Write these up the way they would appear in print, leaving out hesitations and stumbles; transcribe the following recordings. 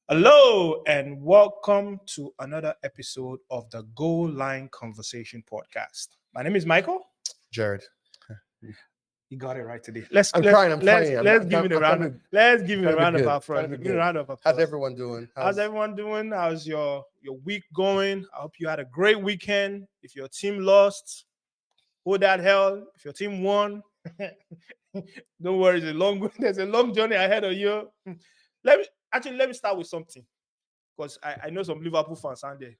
Hello and welcome to another episode of the Goal Line Conversation podcast. My name is Michael. Jared. You got it right today. I'm trying. Let's give it a round. Let's give it a round of applause. How's everyone doing? How's everyone doing? How's your week going? I hope you had a great weekend. If your team lost, hold that hell. If your team won, don't worry. There's a long journey ahead of you. Let me start with something because I know some Liverpool fans aren't there.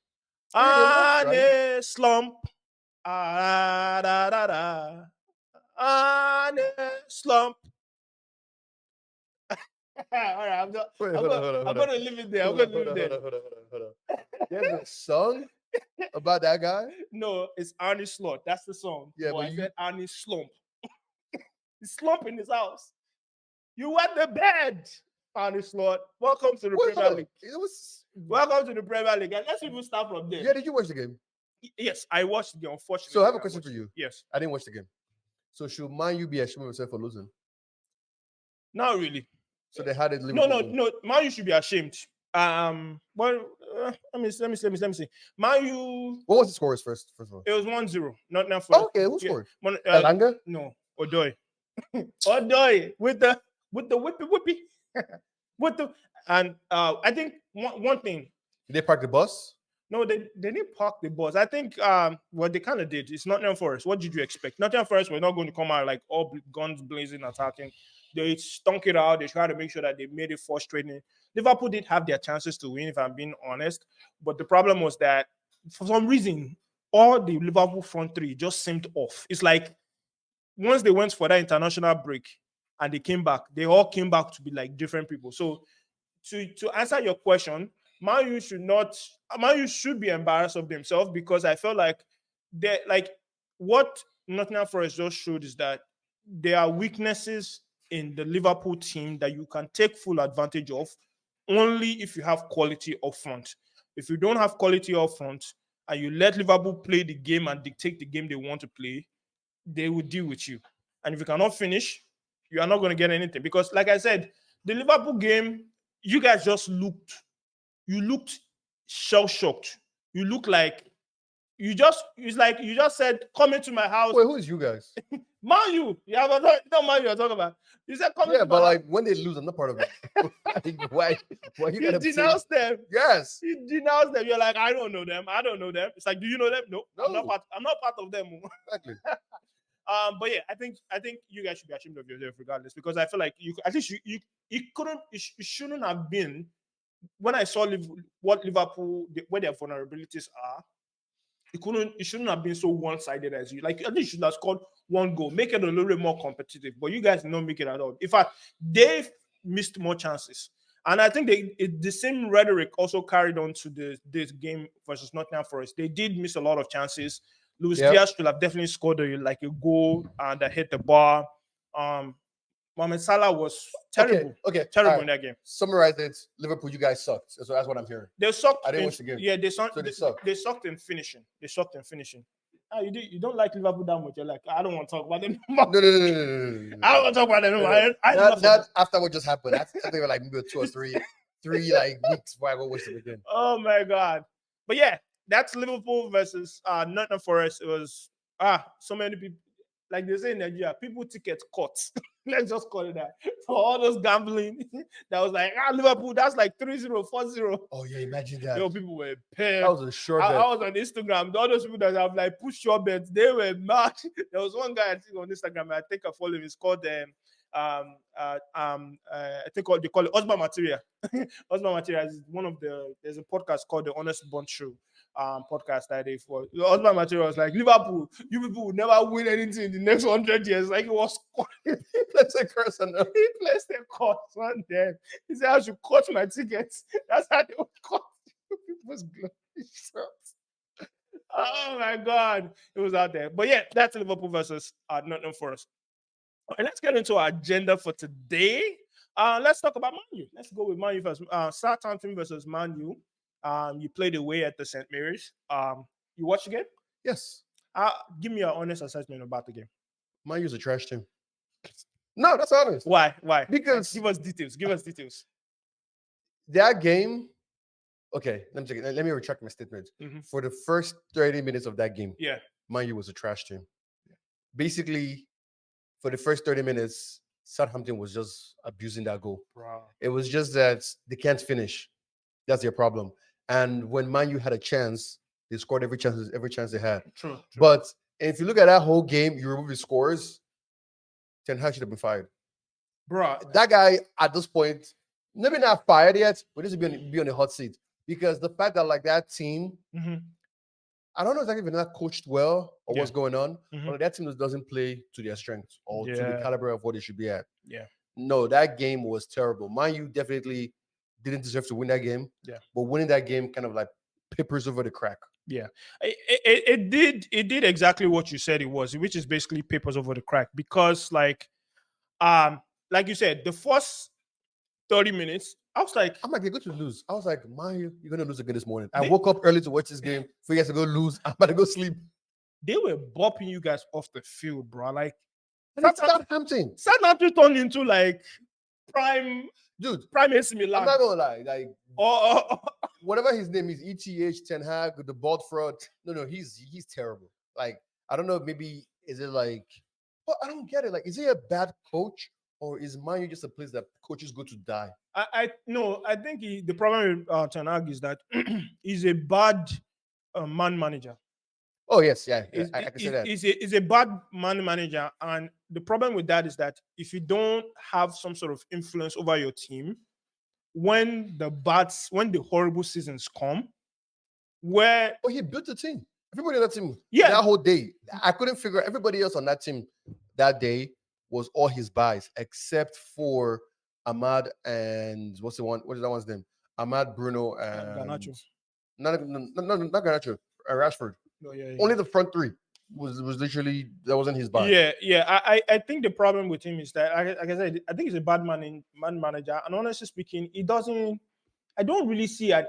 Slump. Slump. All right, I'm going to leave it there. Hold on. There's a song about that guy? No, it's Arnie Slot. That's the song. Yeah, but I said Arnie Slump. He's slumping his house. You wet the bed, Arnie Slot. Welcome to the Premier League. Welcome to the Premier League. And let's even start from there. Yeah, did you watch the game? Yes, I watched the game, unfortunately. So I have a question for you. Yes. I didn't watch the game. So should Man U be ashamed of himself for losing? Not really. So they had it. Liverpool. No. Man U should be ashamed. Well, let me see. Man U. What was the scores first of all? It was 1-0. Nottingham. Okay, who scored? Elanga? No, Odoi. Odoi with the whippy. I think one thing. Did they park the bus? No, they didn't park the bus. I think what they kind of did. It's Nottingham Forest. What did you expect? Nottingham Forest were not going to come out like all guns blazing, attacking. They stunk it out. They tried to make sure that they made it frustrating. Liverpool did have their chances to win, if I'm being honest. But the problem was that for some reason, all the Liverpool front three just seemed off. It's like once they went for that international break and they came back, they all came back to be like different people. So to answer your question, Man U should be embarrassed of themselves because I felt like what Nottingham Forest just showed is that there are weaknesses in the Liverpool team that you can take full advantage of only if you have quality up front. If you don't have quality up front and you let Liverpool play the game and dictate the game they want to play, they will deal with you. And if you cannot finish, you are not going to get anything. Because like I said, the Liverpool game, you guys just looked shell-shocked. You look like you just said, come into my house. Wait, who is you guys? Man U. Yeah, but don't Man U you're talking about. You said come into but my like when they lose, I'm not part of it. Why you denounce them? Yes. You denounce them. You're like, I don't know them. It's like, do you know them? No. I'm not part of them. Exactly. But yeah, I think you guys should be ashamed of yourself regardless, because I feel like you shouldn't have been. When I saw what Liverpool, where their vulnerabilities are, it shouldn't have been so one-sided as you. Like, I think you should have scored one goal, make it a little bit more competitive. But you guys did not make it at all. In fact, they missed more chances. And I think the same rhetoric also carried on to this game versus Nottingham Forest. They did miss a lot of chances. Luis Diaz should have definitely scored a goal that hit the bar. Mohamed Salah was terrible. Terrible in that game. Summarize it. Liverpool, you guys sucked. So that's what I'm hearing. They sucked. I didn't watch the game. Yeah, they sucked. So they sucked. They sucked in finishing. You don't like Liverpool that much. You're like, I don't want to talk about them. No. I don't want to talk about them. Not after what just happened. I think they were like maybe 2 or 3 like weeks before I go watch them again. Oh my God. But yeah, that's Liverpool versus Nottingham Forest. It was so many people. Like they say in Nigeria, people tickets cut. Let's just call it that. For all those gambling, that was like, Liverpool, that's like 3-0, 4-0. Oh, yeah, imagine that. People were pissed. That was a sure bet. I was on Instagram. All those people that have like pushed your bets, they were mad. There was one guy I think on Instagram, I think I follow him. It's called I think they call it Osman Materia. Osman Materia is there's a podcast called The Honest Bond Show. Podcast that day for Osman Materia was like, Liverpool, you people will never win anything in the next 100 years. Like, it was he placed a curse on them. He placed a curse on them. He said I should cut my tickets. That's how they would cut people's glory. Oh my God, it was out there. But yeah, that's Liverpool versus Nottingham Forest. And let's get into our agenda for today. Let's talk about Man U. Let's go with Man U first. Southampton versus Man U. You played away at the St. Mary's. You watched the game? Yes. Give me your honest assessment about the game. Man U's a trash team. No, that's honest. Why? Because give us details. that game. Okay, let me retract my statement. Mhm. For the first 30 minutes of that game, Yeah. Man U was a trash team. Basically, for the first 30 minutes, Southampton was just abusing that goal. Bro. It was just that they can't finish. That's their problem. And when Man U had a chance, they scored every chance they had. True. But if you look at that whole game, you remove his scores, Ten Hag should have been fired. Bro. That guy at this point, maybe not fired yet, but this would be on the hot seat. Because the fact that like that team, Mhm. I don't know exactly if they're not coached well or Yeah. what's going on, Mhm. but that team just doesn't play to their strengths or to the Yeah. caliber of what they should be at. Yeah. No, that game was terrible. Man U definitely didn't deserve to win that game. Yeah. But winning that game kind of like papers over the crack. Yeah, it did exactly what you said it was, which is basically papers over the crack. Because like you said, the first 30 minutes, I was like, I'm like, they're going to lose. I was like, Man U, you're going to lose again this morning. I They- woke up early to watch this game for you guys to go lose. I'm about to go sleep. they were bopping you guys off the field, bro. Like And it's Southampton. Southampton turned into like prime Dude, AC I'm Milan. not going to lie. Like, Or whatever his name is, ETH, Ten Hag, the bald fraud. No, he's terrible. Like, I don't know, maybe is it like, but I don't get it. Like, is he a bad coach or is Man U just a place that coaches go to die? I think the problem with Ten Hag is that he's a bad man manager. Oh yes, yeah, Is I can say that. is a bad man manager, and the problem with that is that if you don't have some sort of influence over your team, when the horrible seasons come, where Oh, he built the team. Everybody on that team, Yeah. that whole day, I couldn't figure. Everybody else on that team that day was all his buys except for Ahmad and what's the one? What is that one's name? Ahmad, Bruno, and Garnacho. not Garnacho, Rashford. Oh, yeah, Only the front three was literally that wasn't his buy. yeah. I think the problem with him is that, like I said, I think he's a bad man manager, and honestly speaking, he doesn't. I don't really see an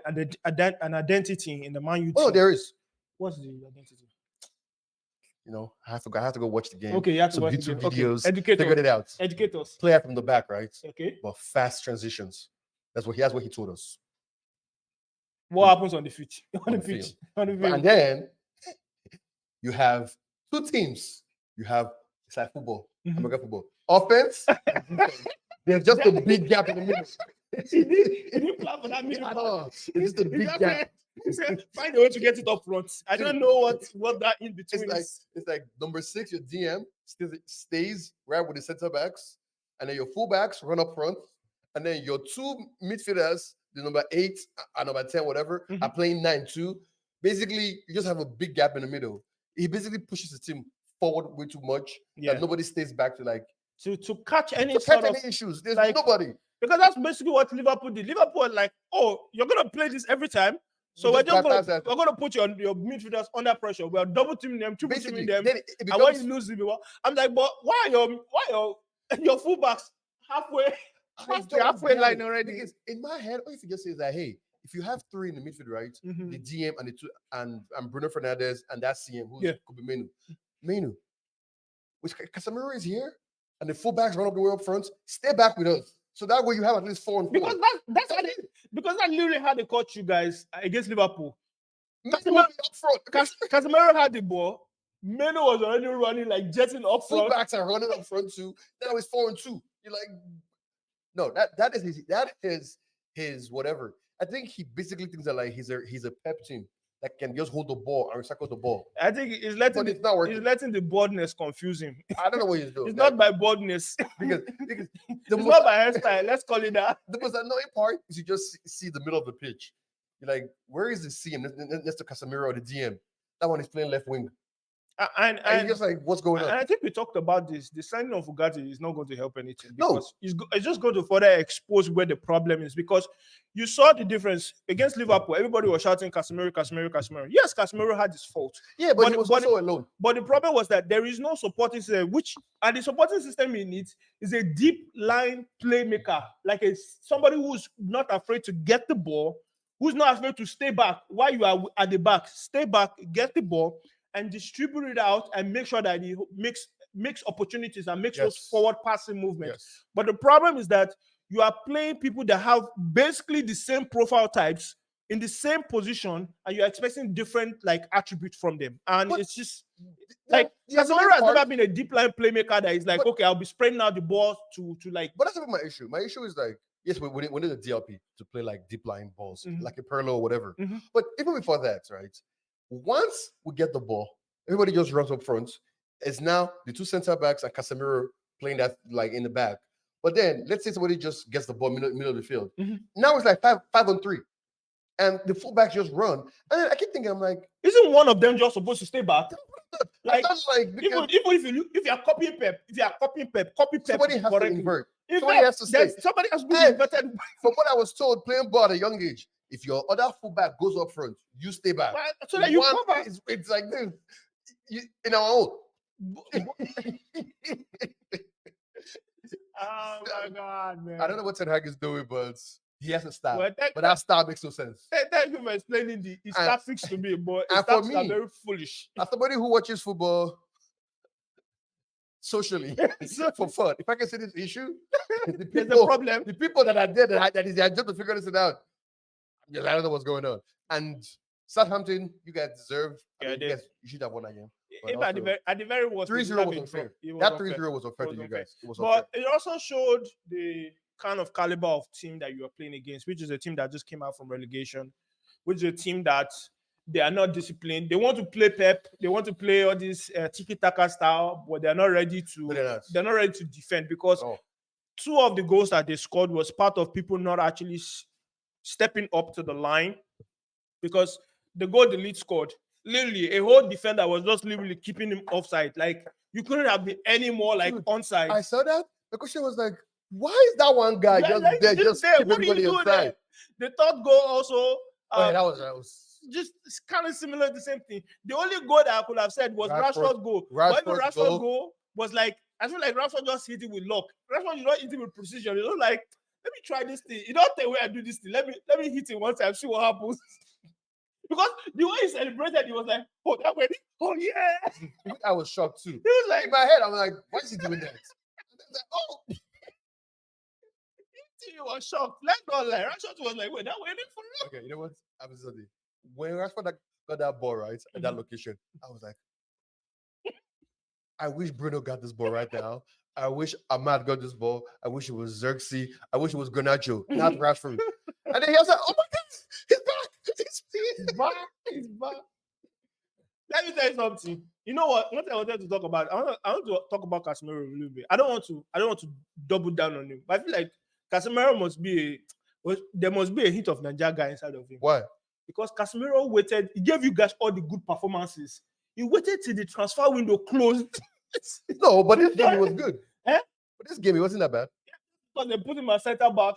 identity in the Man U team. Oh, there is. What's the identity? You know, I have to go watch the game. Okay, you have to Some watch the YouTube game. Okay, videos. educate Figured us. it out. Educate us. Play out from the back, right? Okay. But fast transitions. That's what he told us. What happens on the pitch? On the the pitch. field. On the And field. then you have two teams. You have it's like football, Mhm. American football. Offense. and defense. There's just a big gap in the middle. He didn't plan for that middle At part. all. It's just a He big just gap. said, find a way to get it up front. I don't know what that in between is. It's like number 6, your DM stays right with the center backs, and then your fullbacks run up front, and then your two midfielders, the number 8 and number 10, whatever, Mhm. are playing 9-2. Basically, you just have a big gap in the middle. He basically pushes the team forward way too much Yeah. that nobody stays back to like To catch any to sort catch of, any issues. There's like- nobody. because that's basically what Liverpool did. Liverpool was like, oh, you're gonna play this every time. So We we're just bypass that. gonna put your midfielders under pressure. We're double teaming them, triple Basically, teaming them. then it And when becomes you lose, I'm like, but why your fullbacks halfway halfway get line it. already? Because in my head, all you just say is that, hey, if you have 3 in the midfield, right? Mhm. The DM and the two and Bruno Fernandes and that CM who Yeah. could be Menu. Which Casemiro is here, and the fullbacks run up the way up front. Stay back with us, so that way you have at least 4 and 4. Because because that literally had the coach you guys against Liverpool. Menu up front. Casemiro had the ball. Meno was already running like jetting up front. Fullbacks are running up front too. Now it's 4 and 2. You're like, no, that is his whatever. I think he basically thinks that like he's a pep team that can just hold the ball and recycle the ball. I think he's But letting it's not working. the boldness confuse him. I don't know what he's doing. It's not by boldness. because the It's most, not by hairstyle. Let's call it that. the most annoying part is you just see the middle of the pitch. You're like, where is the CM next to Casemiro or the DM? That one is playing left wing. And you're just like, what's going And on? I think we talked about this. The signing of Ugarte is not going to help anything No. because it's just going to further expose where the problem is. Because you saw the difference against Liverpool. Everybody was shouting Casemiro, Casemiro, Casemiro. Yes, Casemiro had his fault. Yeah, but he but- was but- also alone. But the problem was that there is no supporting system, and the supporting system he needs is a deep line playmaker, like somebody who's not afraid to get the ball, who's not afraid to stay back while you are at the back. Stay back, get the ball, and distribute it out, and make sure that he makes opportunities and makes those Yes. forward passing movements. Yes. But the problem is that you are playing people that have basically the same profile types in the same position, and you're expecting different like attributes from them. And But it's just like like Casemiro has never been a deep line playmaker that is like, but, okay, I'll be spreading out the ball to like. But that's not my issue. My issue is like, yes, we need a DLP to play like deep line balls, like a Perlo or whatever. But even before that, right? Once we get the ball, everybody just runs up front. It's now the two center backs and Casemiro playing that like in the back. But then let's say somebody just gets the ball middle of the field. Now it's like 5-on-3. And the fullbacks just run. And then I keep thinking, I'm like, isn't one of them just supposed to stay back? Like, even if you are copying Pep, copy Pep. Somebody has to invert. Somebody has to stay. Somebody has to be inverted. From what I was told, playing ball at a young age, if your other fullback goes up front, you stay back. So that you cover. It's like this. In our own. Oh my God, man! I don't know what Ten Hag is doing, but he has to stop. Well, but that start makes no sense. Thank you for explaining the start fix to me, but and for me, very foolish. As somebody who watches football socially for fun, if I can say this issue, there's a problem. The people that are there that is their job to figure this out. I don't know what's going on. And Southampton, you guys deserve. You should have won that game. At the very worst, 3-0 was unfair. That 3-0 was unfair to you guys. It was unfair. But it also showed the kind of caliber of team that you are playing against, which is a team that just came out from relegation, which is a team that they are not disciplined. They want to play Pep. They want to play all this tiki-taka style, but they're not ready to. They're not ready to defend because two of the goals that they scored was part of people not actually stepping up to the line, because the goal the lead scored, literally a whole defender was just literally keeping him offside. Like, you couldn't have been any more like onside. I saw that. The question was like, why is that one guy just keep everybody offside? The third goal also. That was just kind of similar, the same thing. The only goal that I could have said was Rashford's goal. Rashford's goal was like, I feel like Rashford just hit it with luck. Rashford, you don't hit it with precision. You know, like, let me try this thing. You don't tell where I do this thing. Let me hit it one time, see what happens. Because the way he celebrated, he was like, oh, that way. Oh, yeah. I was shocked too. He was like, in my head, I'm like, why is he doing that? Like, oh. He was shocked. Let's not lie. Rashford was like, wait, that waiting for you. Okay, you know what? I'm sorry. When Rashford got that ball right at that location, I was like, I wish Bruno got this ball right now. I wish Ahmad got this ball. I wish it was Xerxes. I wish it was Garnacho, not Rashford. And then he was like, oh my God, he's back. He's back. Let me tell you something. You know what? What I wanted to talk about, I want to talk about Casemiro a little bit. I don't want to double down on him, but I feel like Casemiro there must be a hint of Nigeria guy inside of him. Why? Because Casemiro waited. He gave you guys all the good performances. He waited till the transfer window closed. No, but this game was good. But this game, it wasn't that bad. Because they put him at center back.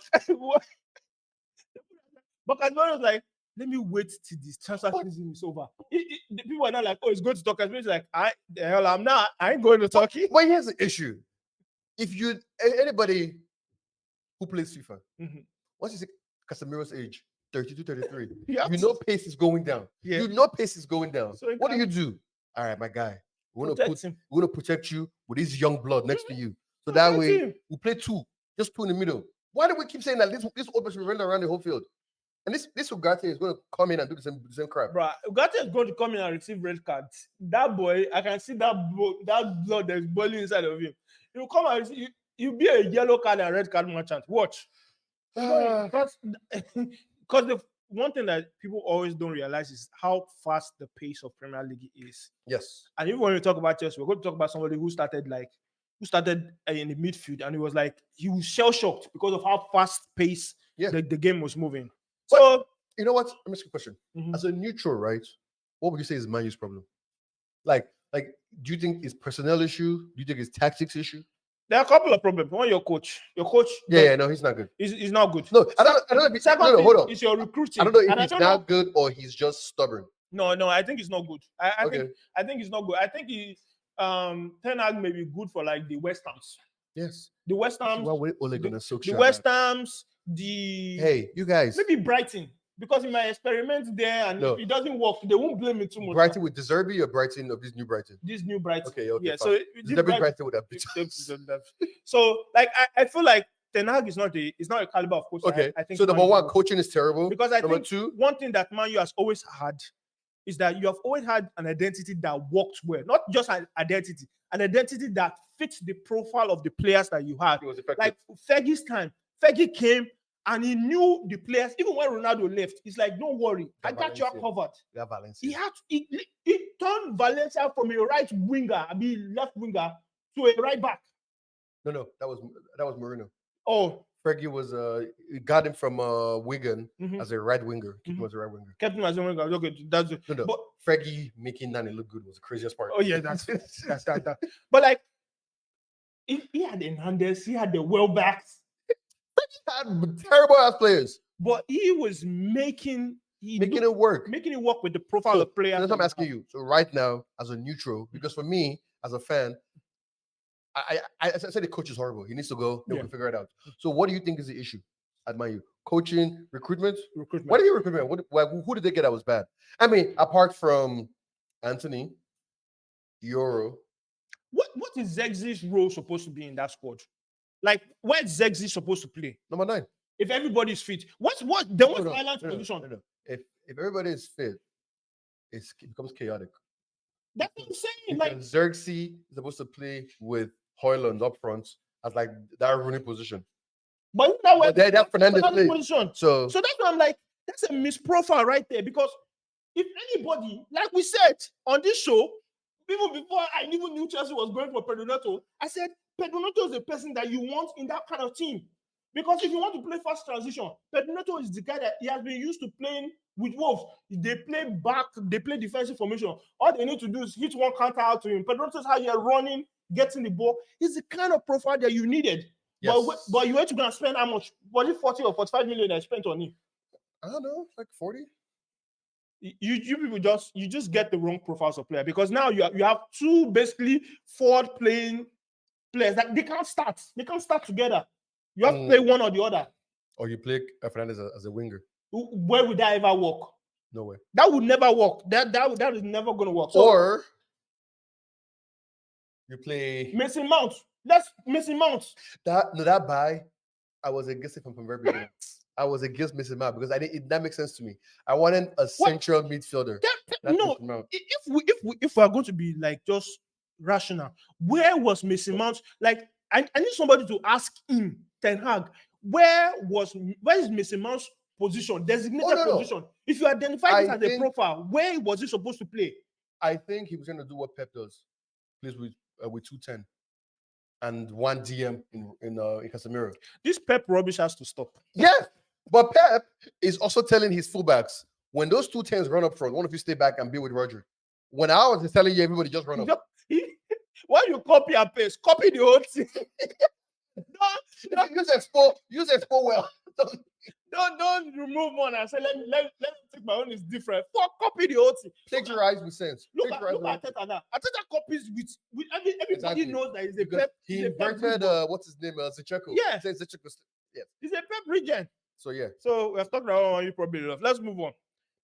But Casemiro was like, let me wait till this transfer season is over. The people are not like, oh, it's going to talk. It's like, I ain't going to Turkey. But here's the issue. If anybody who plays FIFA, once you see Casemiro's age, 32, 33, you know pace is going down. Yeah. You know pace is going down. So what do? All right, my guy, we're gonna protect you with this young blood next to you. So that way, we play just two in the middle. Why do we keep saying that this old person running around the whole field? And this Ugarte is going to come in and do the same crap. Bro, Ugarte is going to come in and receive red cards. That boy, I can see that blood that's boiling inside of him. He'll come and you'll be a yellow card and red card merchant. Watch. Because the one thing that people always don't realize is how fast the pace of Premier League is. Yes. And even when we talk about Chelsea, we're going to talk about somebody who started in the midfield, and he was shell-shocked because of how fast pace the game was moving. So, you know what? Let me ask you a question. As a neutral, right? What would you say is Man U's problem? Like, do you think it's personnel issue? Do you think it's tactics issue? There are a couple of problems. One, your coach. No, he's not good. He's not good. No, I don't know. Hold on. It's your recruiting. I don't know if he's not good or he's just stubborn. No, I think he's not good. I think he's not good. I think Ten Hag may be good for like the West Hams. Yes. The West Hams. The West Hams. Hey, you guys. Maybe Brighton, because he might experiment there, and if it doesn't work, they won't blame me too much. Brighton with De Zerbi or Brighton of this new Brighton? This new Brighton. Okay. Yeah. Fine. So Brighton would have. So like I feel like Ten Hag is not a caliber of coach. Okay. I think So number Man U one, will. coaching is terrible. Because I Number think two, one thing that Man U has always had is that you have always had an identity that worked well. Not just an identity that fits the profile of the players that you had. it was effective. Like Fergie's time. Fergie came and he knew the players. Even when Ronaldo left, he's like, don't worry, I got you Valencia. covered. We have Valencia. He turned Valencia from a right winger, left winger, to a right back. No, that was Mourinho. Oh, Fergie was he got him from Wigan Mhm. as a right winger. Keep him Mhm. as a right winger. kept him as a winger. Okay, that's it. No. But Fergie making Nani look good was the craziest part. oh yeah, that's that. But like he had Hernandez, he had the Welbacks, Had terrible ass players but he was making it work. with the profile of players. That's what I'm asking you. So right now, as a neutral, because for me as a fan, I said the coach is horrible. He needs to go. Then we Yeah. can figure it out. So what do you think is the issue at Man U? Coaching, recruitment. Recruitment. What do you recruitment? Who did they get that was bad? I mean, apart from Anthony, Euro. What is Zegzi's role supposed to be in that squad? Like, where's Zegzi supposed to play? Number 9. If everybody's fit, what's Ireland's No. position? If everybody is fit, it becomes chaotic. That's what I'm saying. Like, Because Xerxes is supposed to play with Hoyland up front as like that running position. but that way, That Fernandez plays. position. So So that's what I'm like. That's a misprofile right there. Because if anybody, like we said on this show, even before I even knew Chelsea was going for Pedro Neto, I said Pedro Neto is the person that you want in that kind of team. Because if you want to play fast transition, Pedro Neto is the guy that he has been used to playing with Wolves. They play back, they play defensive formation. All they need to do is hit one counter out to him. Pedro Neto is how you're running, getting the ball. He's the kind of profile that you needed. yes. But you went to go and spend how much? Was it 40 or 45 million I spent on him? I don't know, like 40. You people just get the wrong profiles of player, because now you have two basically forward playing players that they can't start. They can't start together. You have to play one or the other. Or you play Fernandez as a winger. Where would that ever work? No way. That would never work. That is never going to work. So, Or you play Mason Mount. Let's Mason Mount. that buy. I was against it from very beginning. I was against Mason Mount because that makes sense to me. I wanted a central midfielder. No, if we are going to be like just rational, where was Mason Mount? Like, I need somebody to ask him, Ten Hag, where is Mason Mount's position, designated position? If you identify this as a profile, where was he supposed to play? I think he was going to do what Pep does, plays with 210 and one DM in Casemiro. This Pep rubbish has to stop. Yes, but Pep is also telling his fullbacks, when those 210s run up front, one of you stay back and be with Roger. When I was telling you, everybody just run up. Why you copy and paste? Copy the whole thing. Use expo well. Don't remove one and say let me take my own is different. Copy the whole thing. Plagiarize with sense. Look at Arteta now. Arteta copies with everybody Exactly. knows that he's a Because Pep. he inverted what's his name, Zicheko. Yeah. Zicheko. Yes. He's a Pep regent. So yeah. So we have talked about you probably love. Let's move on.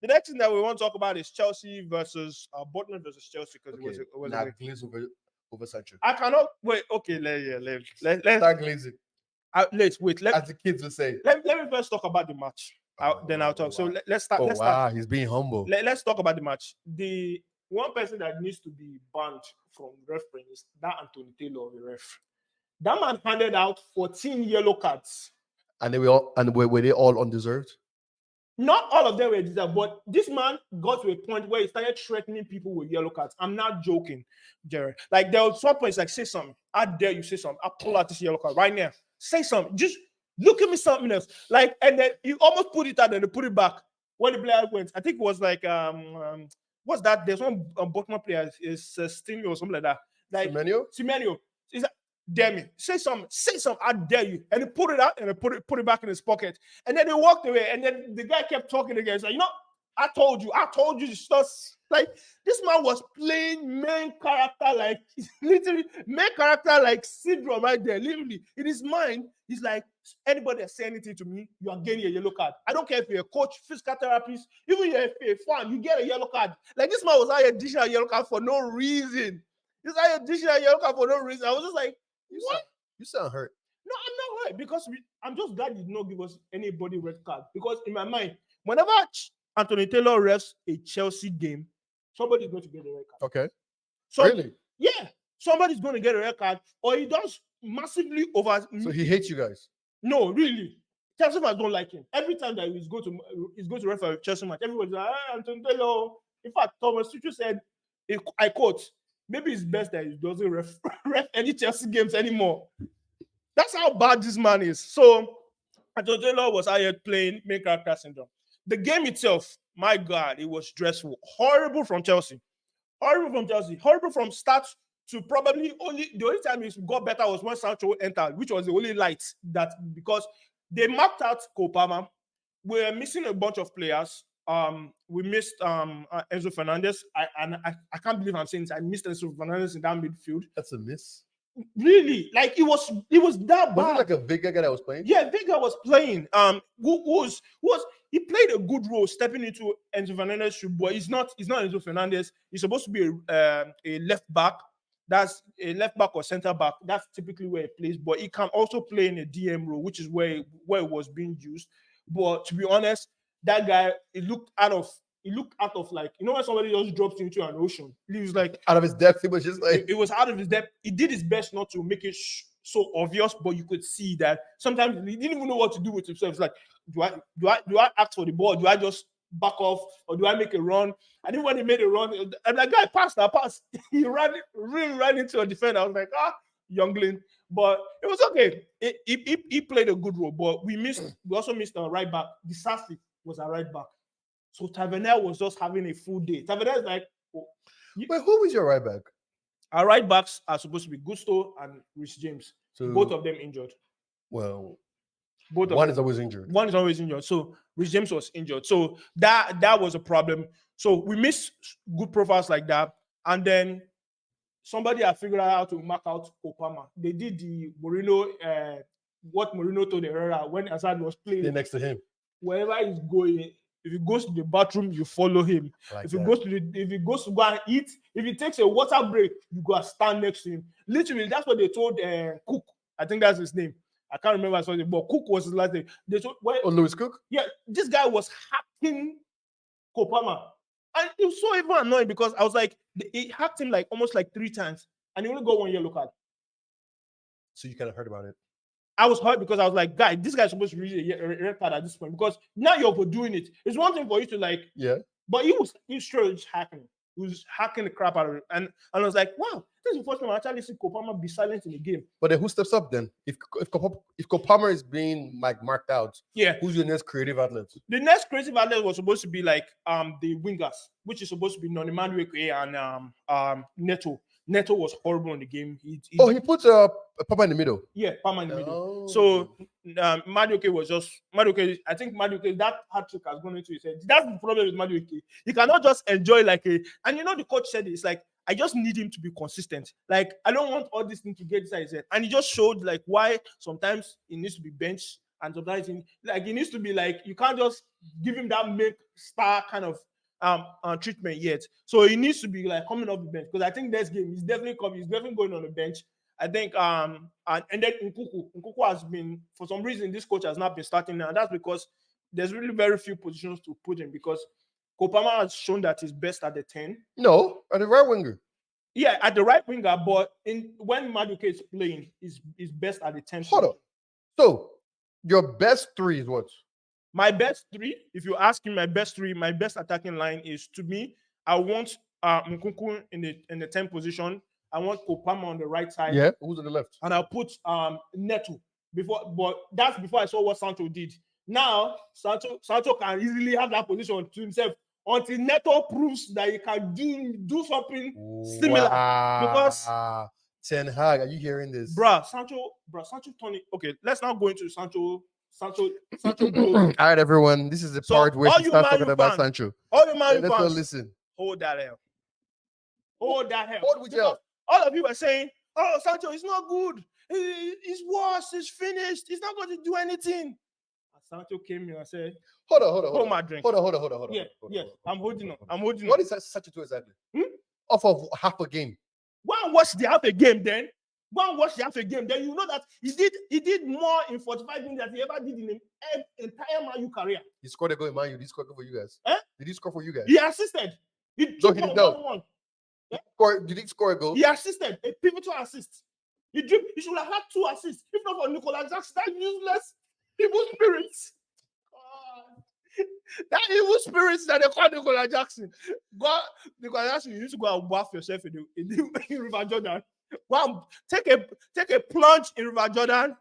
The next thing that we want to talk about is Chelsea versus Bournemouth versus Chelsea, because it was Glaze over Sancho. I cannot wait. Okay, let's start glazing. Let's wait. As the kids will say. Let me first talk about the match. Then I'll talk. Wow. So let's start. Let's start. He's being humble. Let's talk about the match. The one person that needs to be banned from refereeing is that Anthony Taylor of the ref. That man handed out 14 yellow cards. And were they all undeserved? Not all of them were deserved, but this man got to a point where he started threatening people with yellow cards. I'm not joking, Jared. Like, there was some points like, say something. I dare you say something. I'll pull out this yellow card right now. Say something. Just look at me something else. Like, and then you almost put it out and they put it back when the player went. I think it was like what's that? There's one Bournemouth player is Stingy or something like that. Like Semenyo. Is that? Dare me. Say something. I dare you. And he put it out and he put it back in his pocket. And then he walked away. And then the guy kept talking again. He's like, I told you. It's just like this man was playing main character, like literally main character, like syndrome right there. Literally, in his mind, he's like, anybody that say anything to me, you are getting a yellow card. I don't care if you're a coach, physical therapist, even if you're a fan, you get a yellow card. Like, this man was out here dishing a yellow card for no reason. He's out here dishing a yellow card for no reason. I was just like, what? You sound hurt. No, I'm not right because I'm just glad you did not give us anybody red card because in my mind, whenever Anthony Taylor refs a Chelsea game, somebody's going to get a red card. Okay. So, Really? yeah, somebody's going to get a red card, or he does massively over. So he hates you guys. No, really. Chelsea fans don't like him. Every time that he's going to ref a Chelsea match, everybody's like, Anthony Taylor. In fact, Thomas Tuchel said, I quote, maybe it's best that he doesn't ref any Chelsea games anymore. That's how bad this man is. So, Anthony Taylor was out here playing main character syndrome. The game itself, my God, it was stressful. Horrible from Chelsea. Horrible from start to probably the only time it got better was when Sancho entered, which was the only light that because they marked out Kopama. We were missing a bunch of players. We missed Enzo Fernandez. I can't believe I'm saying this. I missed Enzo Fernandez in that midfield. That's a miss. Really, like it was that bad. Was it like a Vega guy that was playing? Yeah, Vega was playing. He played a good role stepping into Enzo Fernandez's shoe, but he's not Enzo Fernandez. He's supposed to be a left back. That's a left back or center back. That's typically where he plays, but he can also play in a DM role, which is where it was being used. But to be honest, that guy, it looked out of like, you know, when somebody just drops into an ocean. He was like out of his depth. It was just like it was out of his depth. He did his best not to make it so obvious, but you could see that sometimes he didn't even know what to do with himself. It's like, do I ask for the ball? Do I just back off, or do I make a run? I think when he made a run, and that guy passed. He really ran into a defender. I was like, youngling. But it was okay. He played a good role, but we also missed our right back. Disasi was our right back. So Tavernier was just having a full day. Tavernier is like, wait, who was your right back? Our right backs are supposed to be Gusto and Rhys James. So both of them injured. Well, one is always injured. One is always injured. So Rhys James was injured. So that was a problem. So we missed good profiles like that. And then somebody had figured out how to mark out Kopama. They did the Mourinho, what Mourinho told Herrera when Hazard was playing. They're next to him. Wherever he's going, if he goes to the bathroom, you follow him. Like if he goes to go and eat, if he takes a water break, you go and stand next to him. Literally, that's what they told Cook. I think that's his name. I can't remember his name, but Cook was his last name. They told Lewis Cook? Yeah, this guy was hacking Kopama. And it was so even annoying because I was like, he hacked him like almost like 3 times, and he only got 1 yellow card. So you kind of heard about it. I was hurt because I was like, guy, this guy's supposed to reach a red card at this point because now you're overdoing it. It's one thing for you to like, yeah, but he was straight hacking. He was hacking the crap out of it, and I was like, wow, this is the first time I actually see Kopama be silent in the game. But then who steps up then? If Kopama is being like marked out, yeah, who's your next creative outlet? The next creative outlet was supposed to be like the wingers, which is supposed to be Nonimadueke and Neto. Neto was horrible in the game. He put Papa in the middle. Yeah, Papa in the middle. So Madueke was just Madueke. I think Madueke, that hat trick has gone into his head. That's the problem with Madueke. He cannot just enjoy and the coach said it's like, I just need him to be consistent. Like, I don't want all this thing to get inside his head. And he just showed like why sometimes he needs to be benched and sometimes he needs to be like, you can't just give him that make star kind of treatment yet. So he needs to be like coming off the bench because I think next game he's definitely coming. He's definitely going on the bench. I think and then Nkuku has been, for some reason, this coach has not been starting now. That's because there's really very few positions to put in because Kopama has shown that he's best at the 10. No, at the right winger. Yeah, at the right winger, but when Madueke is playing, he's best at the 10. Hold on. So your best 3 is what? My best 3, if you ask me my best 3, my best attacking line is, to me, I want Nkunku in the 10 position. I want Kopama on the right side. Yeah, who's on the left? And I'll put Neto but that's before I saw what Sancho did. Now, Sancho can easily have that position to himself until Neto proves that he can do something similar. Because Ten Hag, are you hearing this? Sancho Tony. Okay, let's now go into Sancho. All right, everyone. This is the part where we start talking about Sancho. All the Man U let's fans, listen. Hold that hell. Hold that hell. Hold with you. All of you are saying, "Oh, Sancho is not good. He's worse. He's finished. He's not going to do anything." And Sancho came here and said, "Hold on my drink. Hold on. Yeah. I'm holding on. What is Sancho do exactly? Off of half a game. Why watch the half a game then? Go and watch the half a game. Then you know that he did more in 45 minutes than he ever did in his entire Man U career. He scored a goal in Man U. Did he score a goal for you guys? Eh? Did he score for you guys? He assisted. He No, took he one didn't. No. 1-1. Did he score a goal? He assisted a pivotal assist. He should have had 2 assists. If not for Nicolas Jackson, that useless evil spirits. That evil spirits that they call Nicolas Jackson. Nicolas Jackson, you need to go and bath yourself in River Jordan. Go and take a plunge in River Jordan.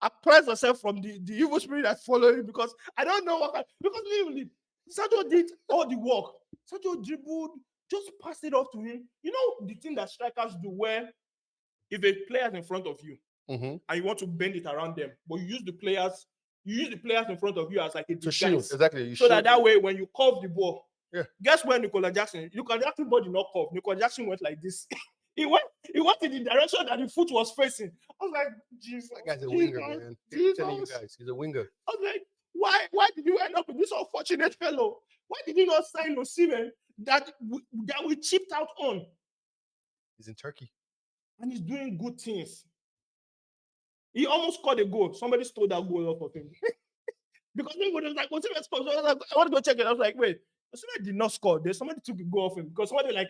Apply yourself from the evil spirit that's following, because I don't know because literally Sancho did all the work. Sancho dribbled, just passed it off to him. You know the thing that strikers do, where if a player is in front of you and you want to bend it around them, but you use the players in front of you as like a disguise. Shield. Exactly. So that way when you curve the ball, guess where Nicolas Jackson ball did not curve. Nicolas Jackson went like this. He went in the direction that the foot was facing. I was like, Jesus. That guy's a winger, man. I'm telling you guys, he's a winger. I was like, why did you end up with this unfortunate fellow? Why did you not sign Osimhen that we chipped out on? He's in Turkey. And he's doing good things. He almost scored a goal. Somebody stole that goal off of him. Because everybody was like, Osimhen scored. So I was like, I want to go check it. I was like, wait, Osimhen did not score. Somebody took a goal off him. Because somebody did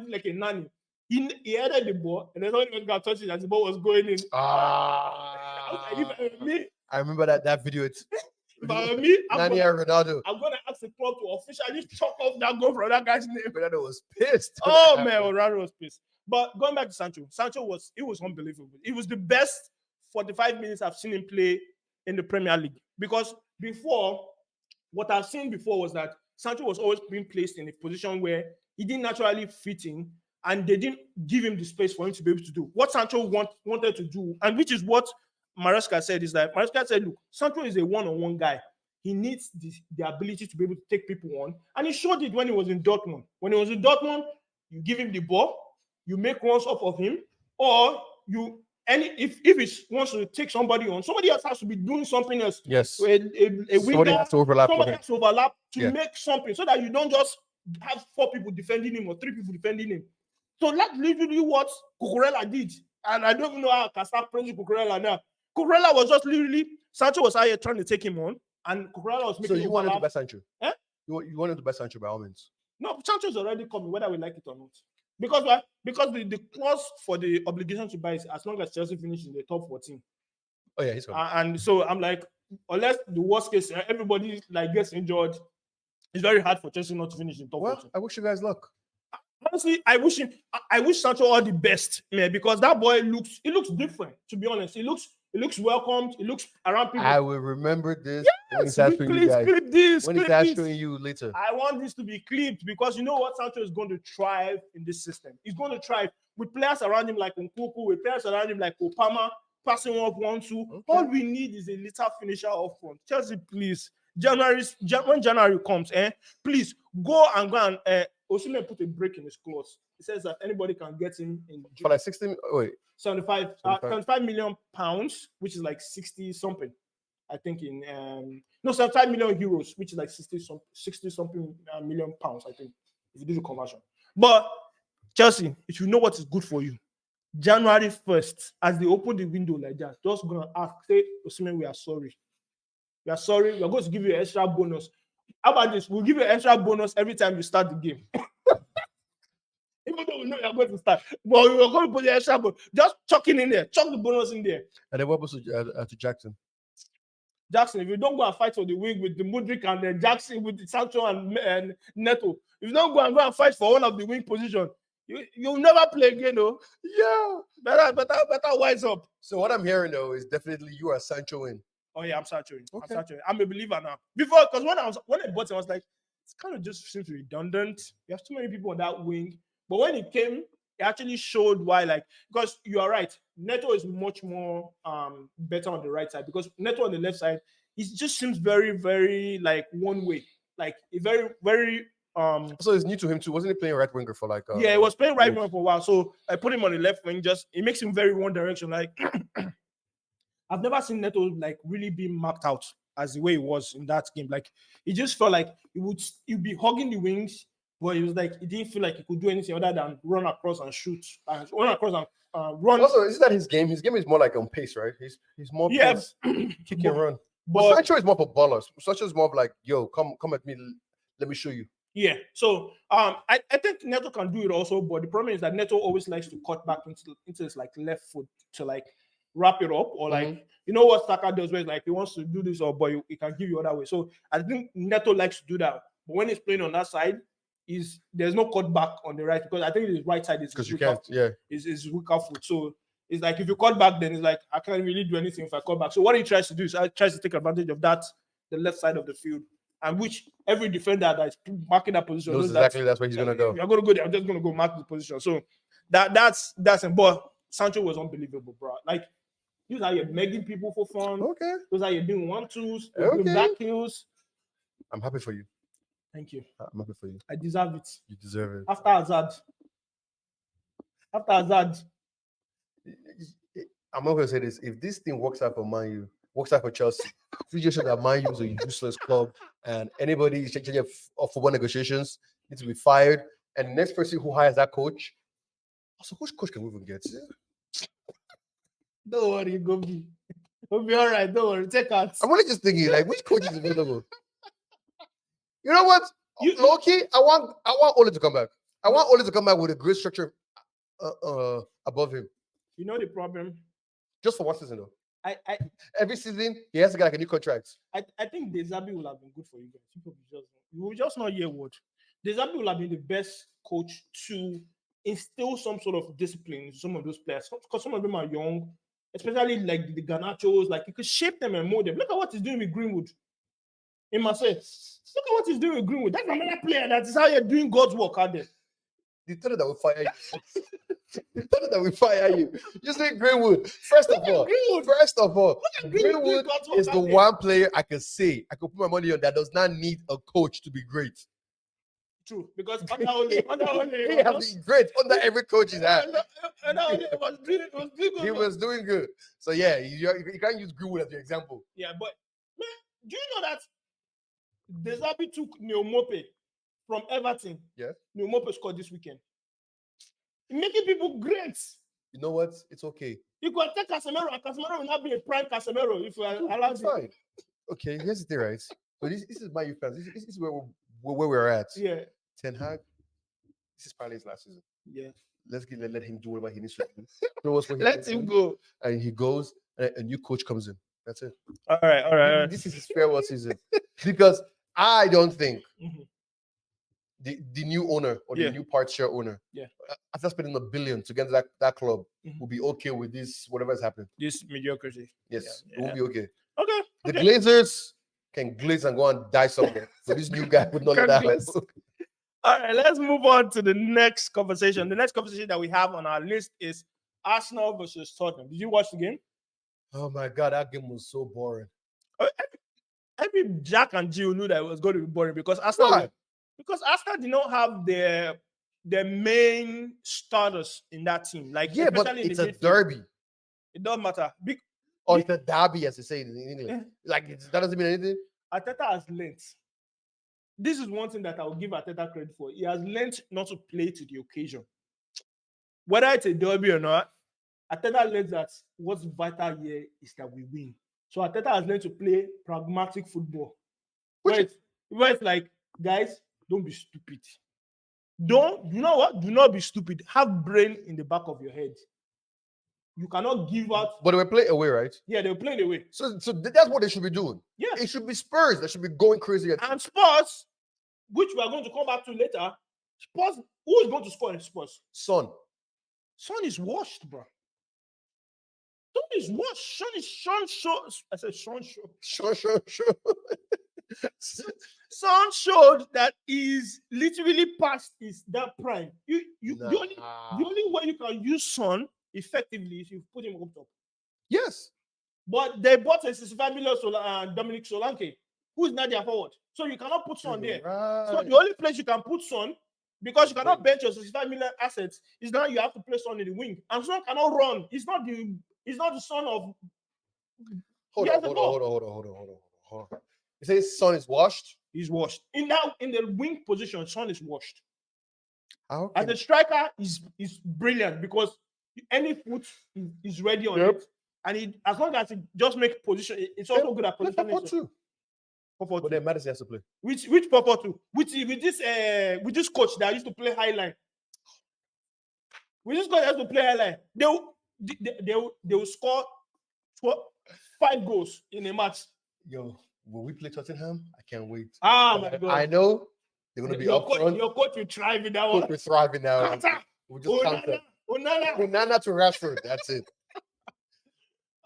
like a nanny. He headed the ball, and then somebody got touched it as the ball was going in. I remember that video. But me, Nani and Ronaldo. I'm gonna ask the club to officially chop off that goal from that guy's name. Ronaldo was pissed. Oh man, Ronaldo was pissed. But going back to Sancho, was unbelievable. It was the best 45 minutes I've seen him play in the Premier League. Because what I've seen before was that Sancho was always being placed in a position where he didn't naturally fit in, and they didn't give him the space for him to be able to do what Sancho wanted to do, and which is what Maresca said, is that Maresca said, look, Sancho is a one-on-one guy. He needs the ability to be able to take people on, and he showed it when he was in Dortmund. When he was in Dortmund, you give him the ball, you make runs off of him, or if he wants to take somebody on, somebody else has to be doing something else. Yes. A winger, somebody has to overlap to make something, so that you don't just have 4 people defending him or 3 people defending him. So that's literally what Cucurella did. And I don't even know how I can start praising Cucurella now. Cucurella was just literally, Sancho was out here trying to take him on, and Cucurella was making. So you wanted to buy Sancho? Eh? You wanted to buy Sancho by all means? No, Sancho's already coming, whether we like it or not. Because the clause for the obligation to buy is as long as Chelsea finishes in the top 14. Oh yeah, he's coming. And so I'm like, unless the worst case, everybody like gets injured, it's very hard for Chelsea not to finish in top 14. I wish you guys luck. Honestly, I wish Sancho all the best, man, because that boy looks different. To be honest, he looks welcomed. He looks around people. I will remember this. Yes, clip this. When he starts showing you later. I want this to be clipped, because you know what, Sancho is going to thrive in this system. He's going to thrive with players around him like Nkunku, with players around him like Opama, passing off 1-2. Okay. All we need is a little finisher up front. Chelsea, please. When January comes, please go and Osimhen put a break in his clause. He says that anybody can get him in for like 75 million pounds, which is like 60 something. I think 75 million euros, which is like 60 something million pounds, I think, if you do the conversion. But Chelsea, if you know what is good for you, January 1st, as they open the window like that, just gonna say, Osimhen, we are sorry. We are sorry. We are going to give you an extra bonus. How about this? We'll give you an extra bonus every time you start the game. Even though we know you're going to start, but we're going to put the extra bonus. Just chuck it in there. Chuck the bonus in there. And then what was to Jackson? Jackson, if you don't go and fight for the wing with the Mudryk and then Jackson with Sancho and Neto, if you don't go and fight for one of the wing position, you'll never play again, though. Yeah. Better wise up. So what I'm hearing, though, is definitely you are Sancho in. Oh yeah, I'm Sancho. Okay. I'm a believer now. Before, because when I bought it, I was like, it's kind of just seems redundant. You have too many people on that wing. But when it came, it actually showed why. Like, because you are right, Neto is much more better on the right side, because Neto on the left side, it just seems very, very like one way, like a very, very. So it's new to him too. Wasn't he playing right winger for like? Yeah, he was playing right winger for a while. So I put him on the left wing. Just it makes him very one direction. Like. I've never seen Neto like really be marked out as the way it was in that game. Like it just felt like he'd be hugging the wings. but it was like he didn't feel like he could do anything other than run across and shoot, and run across and run. Also, isn't that his game? His game is more like on pace, right? He's more Yeah, pace, kick and run. But but Sancho is more for ballers. Sancho is more of like, yo, come at me, let me show you. yeah, so I think Neto can do it also, but the problem is that Neto always likes to cut back into his like left foot to like wrap it up, or like you know what Saka does, where it's like he wants to do this, or but he can give you other way. So I think Neto likes to do that, but when he's playing on that side, there's no cut back on the right, because I think his right side is Because his you weaker can't, yeah. is weaker foot. So it's like if you cut back, then it's like I can't really do anything if I cut back. So what he tries to do is he tries to take advantage of that, the left side of the field. And which every defender that is marking that position knows exactly that's where he's gonna go. You're gonna go there. I'm just gonna go mark the position. So that's it. But Sancho was unbelievable, bro. Like these are you begging people for fun. Okay. Those are you doing 1-2s, Okay. back heels. I'm happy for you. Thank you. I'm happy for you. I deserve it. You deserve it. After Hazard. I'm not gonna say this. If this thing works out for Man U, works out for Chelsea, we just show that Man U is a useless club, and anybody changing of football negotiations needs to be fired. And the next person who hires that coach, also which coach can we even get? Don't worry, Gobi. We'll be all right. Don't worry. Take out. I'm only just thinking, like, which coach is available? You know what? Low-key, I want Ole to come back. I want Ole to come back with a great structure above him. You know the problem? Just for one season, though. Every season, he has to get like a new contract. I think Dezabi will have been good for you guys. You will just not hear what. Dezabi will have been the best coach to instill some sort of discipline in some of those players, because some of them are young, especially like the Garnachos. Like you could shape them and mold them. Look at what he's doing with Greenwood in Marseille. Look at what he's doing with Greenwood. That's another player that is how you're doing God's work out there. The thought that will fire you. The thought that will fire you. You say Greenwood. First of all, Greenwood is the one player I can say I can put my money on that does not need a coach to be great. True, because under Ole, he has been great under every coach he's had. He was doing good. So yeah, you can't use Greenwood as your example. Yeah, but man, do you know that Dezabi took Neomope from Everton? Yeah, Neomope scored this weekend, making people great. You know what? It's okay. You could take Casemiro, and Casemiro will not be a prime Casemiro if you allow it. Fine. Okay, here's the thing, right? So this is my youth fans. This is where we're at. Yeah. Ten Hag, this is probably his last season. Yeah. Let's let him do whatever he needs to do. Let him go. And he goes, and a new coach comes in. That's it. All right. This is his farewell season. Because I don't think the new owner or the new part share owner, after spending $1 billion to get that club, will be okay with this, whatever is happening. This mediocrity. Yes, it will be okay. Okay. The Glazers can glaze and go and die somewhere. But this new guy would not let that happen. All right, let's move on to the next conversation. The next conversation that we have on our list is Arsenal versus Tottenham. Did you watch the game? Oh my God, that game was so boring. Every Jack and Jill knew that it was going to be boring because Arsenal did not have their main starters in that team. Like but it's a derby. It doesn't matter. Or it's a derby, as they say in English. Like that doesn't mean anything. Arteta has learned. This is one thing that I will give Arteta credit for. He has learned not to play to the occasion. Whether it's a derby or not, Arteta learned that what's vital here is that we win. So Arteta has learned to play pragmatic football. Where it's like, guys, don't be stupid. You know what? Do not be stupid. Have brain in the back of your head. You cannot give out. But they were playing away, right? Yeah, they were playing away. So that's what they should be doing. Yeah. It should be Spurs that should be going crazy. And Spurs, which we are going to come back to later, Spurs, who is going to score in Spurs? Son is washed, bro. Son is washed. I said Sean Son showed that he's literally past that prime. The only way you can use Son effectively is you put him up top. Yes. But they bought a 65 million Dominic Solanke, who is not their forward. So you cannot put Son there. Right. So the only place you can put Son, because you cannot bench your 65 million assets, is now you have to play Son in the wing. And Son cannot run. He's not the son of. Hold on. You say Son is washed? He's washed. In the wing position, Son is washed. How As can a striker, is brilliant because any foot is ready on Yep. it, and as long as he just make position, it's also good at play positioning. 4-4-2? But 4-4-2. then Madison has to play. Which 4-4-2? With this coach that used to play high line. With this coach that used to play high line, they will score 5 goals in a match. Yo, when we play Tottenham, I can't wait. Ah my god! I know they're gonna be up front. Your coach will thrive in that Coach one. will thrive in that one. Counter. We'll just counter. Onana to Rashford. That's it.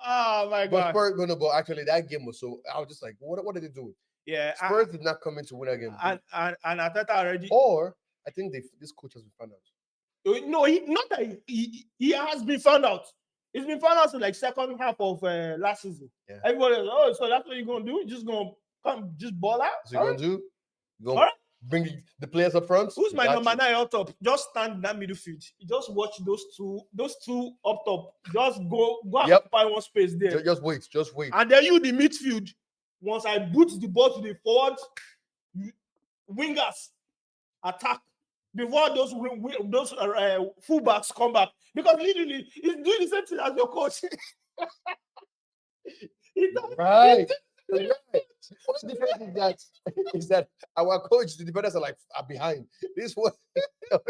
Oh my But god! Spurs, no, but actually that game was so. I was just like, what did they do? Yeah, Spurs did not come in to win that game. and Arteta already. Or I think this coach has been found out. No, not that he has been found out. It's been found out in like second half of last season. Yeah. Everybody was, oh, so that's what you're gonna do? You're just gonna come, just ball out? So you're gonna do? You're gonna All right. bring the players up front? Who's my Got number you. 9 up top? Just stand in that midfield. You just watch those two up top. Just go and occupy one space there. Just wait. And then you the midfield. Once I boot the ball to the forward, wingers attack before those fullbacks come back, because literally he's doing the same thing as your coach. Right. What's the difference is that our coach, the defenders are behind. This one. The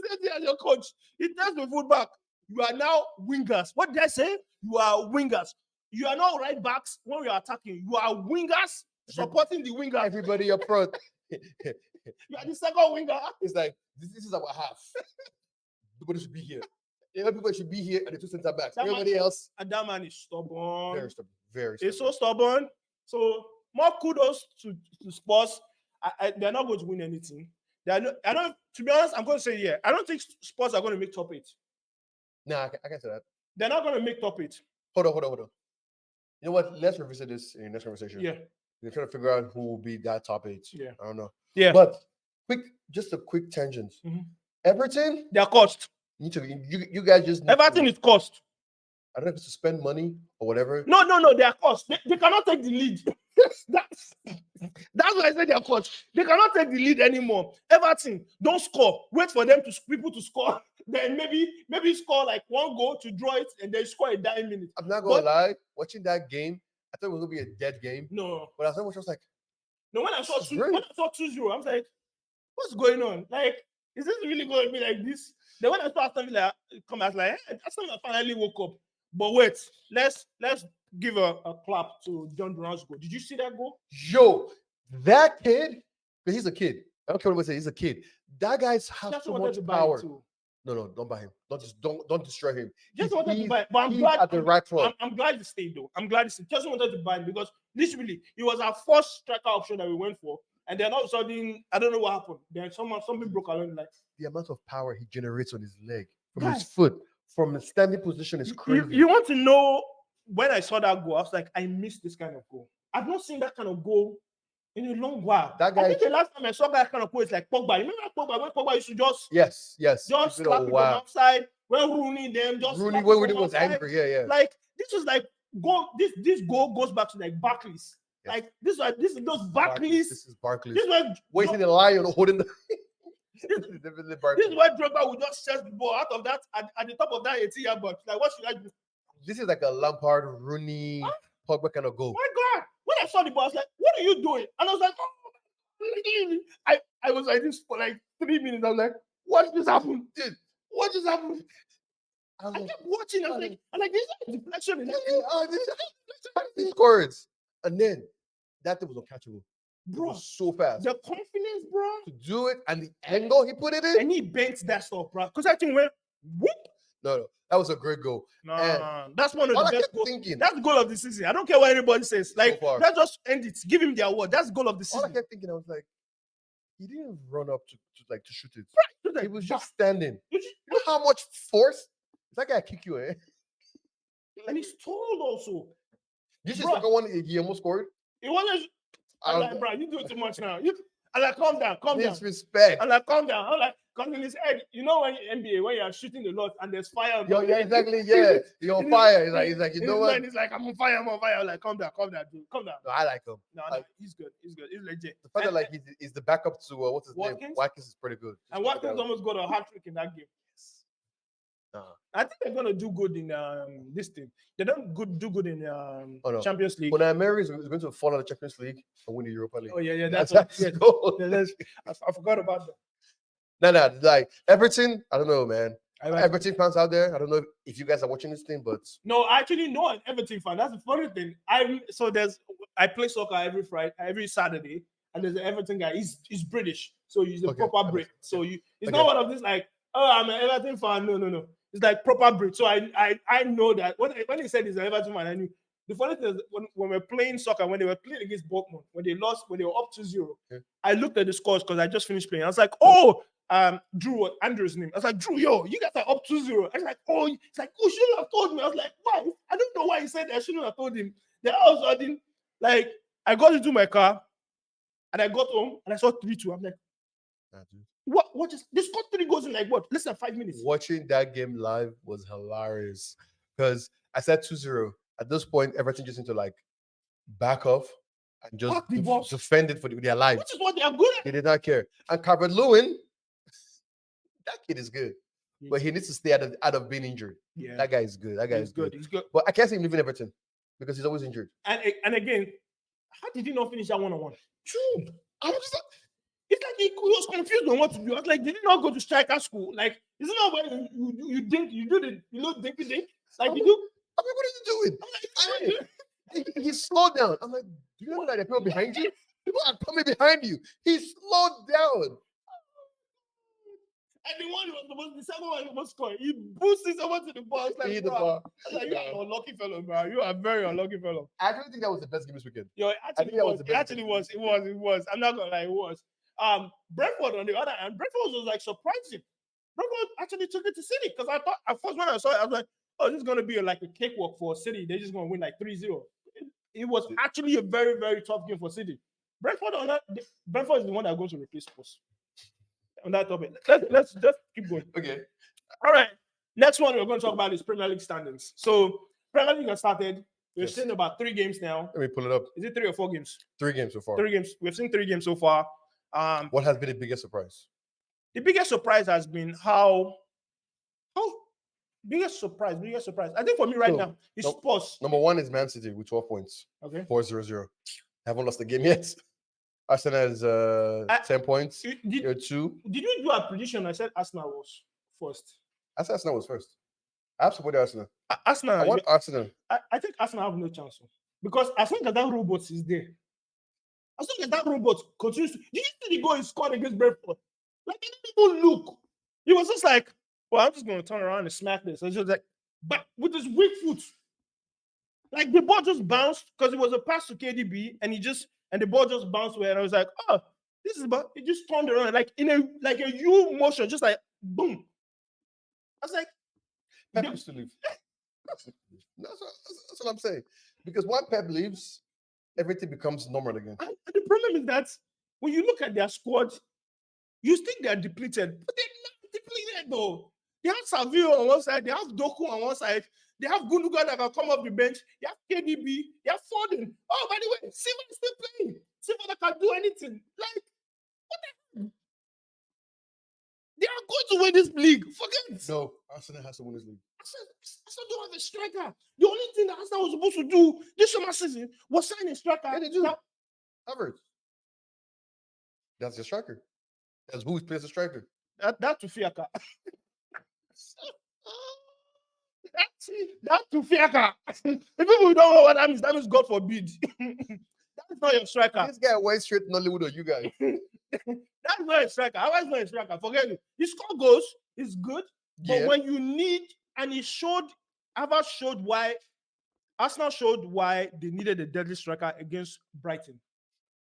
same thing as your coach. He tells the fullback, you are now wingers. What did I say? You are wingers. You are not right backs when you are attacking. You are wingers supporting the wingers. Everybody up front. You are the second winger. It's like this is our half. Everybody should be here. Everybody should be here at the 2 center backs. Everybody else. And that man is stubborn. Very stubborn. Very stubborn. He's so stubborn. So more kudos to Spurs. They're not going to win anything. To be honest, I'm going to say I don't think Spurs are going to make top 8. No, I can't say that. They're not going to make top 8. Hold on. You know what? Let's revisit this in the next conversation. Yeah. We're trying to figure out who will be that top 8. Yeah. I don't know. Yeah. But just a quick tangent. Mm-hmm. Everton, they're cost. You guys just Everton is cost. I don't know if it's to spend money or whatever. No, they are cost. They cannot take the lead. That's why I said they are cost. They cannot take the lead anymore. Everton, don't score. Wait for people to score. Then maybe score like 1 goal to draw it, and then score a dying minute. I'm not gonna lie. Watching that game, I thought it was gonna be a dead game. No. But I was like, no. When I saw 2-0, I was like, what's going on? Like, is this really going to be like this? Then when I saw Aston Villa come, I was like, Aston Villa finally woke up. But wait, let's give a clap to John Duran's goal. Did you see that goal? Yo, that kid, because he's a kid. I don't care what I say. He's a kid. That guy's has so much power. No, don't buy him. Don't destroy him. Just wanted to buy him. But I'm glad at the right club. I'm glad he stayed though. I'm glad he stayed. Just wanted to buy him because literally it was our first striker option that we went for. And then all of a sudden, I don't know what happened. Then something broke along the line. The amount of power he generates on his leg, from his foot, from a standing position is crazy. You want to know, when I saw that goal, I was like, I missed this kind of goal. I've not seen that kind of goal in a long while. That guy, I think the last time I saw that kind of goal is like Pogba. Remember Pogba? When Pogba used to just just slap it from outside. When Rooney when Rooney was angry, yeah. Like this was like goal. This goal goes back to like Barclays. Yes. Like this is those Barclays. This is Barclays. This was waiting in line and holding the. This is where Drogba would just set the ball out of that at the top of that 18-yard box. Like, what should I do? This is like a Lampard, Rooney, Pogba kind of goal. My God! When I saw the ball, I was like, "What are you doing?" And I was like, "Oh!" I was like this for like 3 minutes. I was like, "What just happened, dude? What just happened?" I kept watching. I was like, "This is a deflection." He scores, and then that thing was uncatchable. Bro, was so fast. The confidence, bro, to do it, and the angle he put it in, and he bent that stuff, bro. Because I think went whoop. No, that was a great goal. No, that's one of the best goals. That's the goal of the season. I don't care what anybody says. Like, let's just end it. Give him the award. That's the goal of the season. All I kept thinking, I was like, he didn't run up to shoot it. Right. He was just standing. You know how much force that guy kick you, eh? And he's tall also. This is like one he almost scored. It wasn't. I'm like, bro, you do it too much now. I'm like, calm down. Disrespect. I'm like, calm down. I'm like, Because in his head, you know, when NBA, when you are shooting a lot and there's fire. Yo, yeah, exactly. Yeah, you're on fire. He's like, you know what? He's like, I'm on fire. I'm on fire. I'm like, calm down, dude. Calm down. No, I like him. No, Like, he's good. He's legit. the fact that like he's the backup to what's his Watkins? name? Watkins is pretty good. And Watkins almost got a hat trick in that game. I think they're gonna do good in this thing. They don't do good in Champions League. When Mary is going to fall out of the Champions League and win the Europa League. Oh yeah, that's goal. I forgot about that. No, like Everton. I don't know, man. Everton fans out there. I don't know if you guys are watching this thing, but no, I actually know an Everton fan. That's the funny thing. I play soccer every Saturday, and there's an Everton guy. He's British, so he's a proper Brit. So it's not one of this like, oh, I'm an Everton fan. No. It's like proper Brit. So I know that when he said he's an Everton fan, I knew. The funny thing is when we're playing soccer, when they were playing against Bournemouth, when they were up 2-0, I looked at the scores because I just finished playing. I was like, oh, Drew, Andrew's name. I was like, Drew, yo, you guys are up 2-0. I was like, oh, it's like, oh, shouldn't have told me. I was like, why? I don't know why he said that. I shouldn't have told him. Then all of a sudden, like, I got into my car and I got home and I saw 3-2. I'm like, what just they scored 3 goals in like what? Less than 5 minutes. Watching that game live was hilarious because I said 2-0. At this point, Everton just need to like back off and just defend it for their lives. Which is what they are good at. They did not care. And Calvert-Lewin, that kid is good, but he needs to stay out of being injured. Yeah, that guy is good. That guy is good. He's good. But I can't see him leaving Everton because he's always injured. And again, how did he not finish that 1-on-1? True. I was just like, it's like he was confused on what to do. I was like, did he not go to striker school? Like, isn't that when you think you do the dinky dink? Like you do. I mean, what are you doing? I'm like, he slowed down. I'm like, do you know that there are people behind you? People are coming behind you. He slowed down. And the second one was scoring. He boosted someone to the ball. Like, you are an unlucky fellow, bro. You are a very unlucky fellow. I don't think that was the best game this weekend. Yo, it actually was. It was. I'm not gonna lie, it was. Brentford on the other hand, Brentford was like surprising. Brentford actually took it to City because I thought at first when I saw it, I was like, oh, this is gonna be like a cakewalk for City. They're just gonna win like 3-0. It was actually a very, very tough game for City. Brentford is the one that's going to replace Spurs. On that topic, let's just keep going. Okay. All right. Next one we're going to talk about is Premier League standings. So Premier League has started. We've seen about 3 games now. Let me pull it up. Is it 3 or 4 games? 3 games so far. 3 games. We've seen 3 games so far. What has been the biggest surprise? The biggest surprise has been how biggest surprise. I think for me right now, it's Spurs. Number 1 is Man City with 12 points. Okay. 4-0-0. Haven't lost the game yet. Arsenal has 10 points. Did 2. Did you do a prediction? I said Arsenal was first. I said Arsenal was first. I have supported Arsenal. Arsenal. I want Arsenal. I think Arsenal have no chance. Because as long as that robot is there, as long as that robot continues to... Did you see the goal he scored against Brentford? Like, he didn't even look. He was just like, well, I'm just going to turn around and smack this. So it's just like, but with his weak foot, like the ball just bounced because it was a pass to KDB and the ball just bounced away. And I was like, oh, this is about... It just turned around like in a U motion, just like, boom. I was like... Pep used to leave. That's what I'm saying. Because when Pep leaves, everything becomes normal again. And the problem is that when you look at their squad, you think they're depleted, but they're not depleted though. They have Savio on one side, they have Doku on one side, they have Gundogan that can come off the bench, they have KDB, they have Foden. Oh, by the way, Silva is still playing. Silva that can do anything. Like, what the hell? They are going to win this league. Forget. No, Arsenal has to win this league. Arsenal don't have a striker. The only thing that Arsenal was supposed to do this summer season was sign a striker. Yeah, they do. Havertz. That's your striker. That's who plays the striker. That to Fiaka. That to Fiaka. If people don't know what that means God forbid. That's not your striker. This guy went straight to Nollywood or you guys. That's not a striker. How is not a striker? Forget it. He scored goals. It's good. But when you need, and Arsenal showed why they needed a deadly striker against Brighton.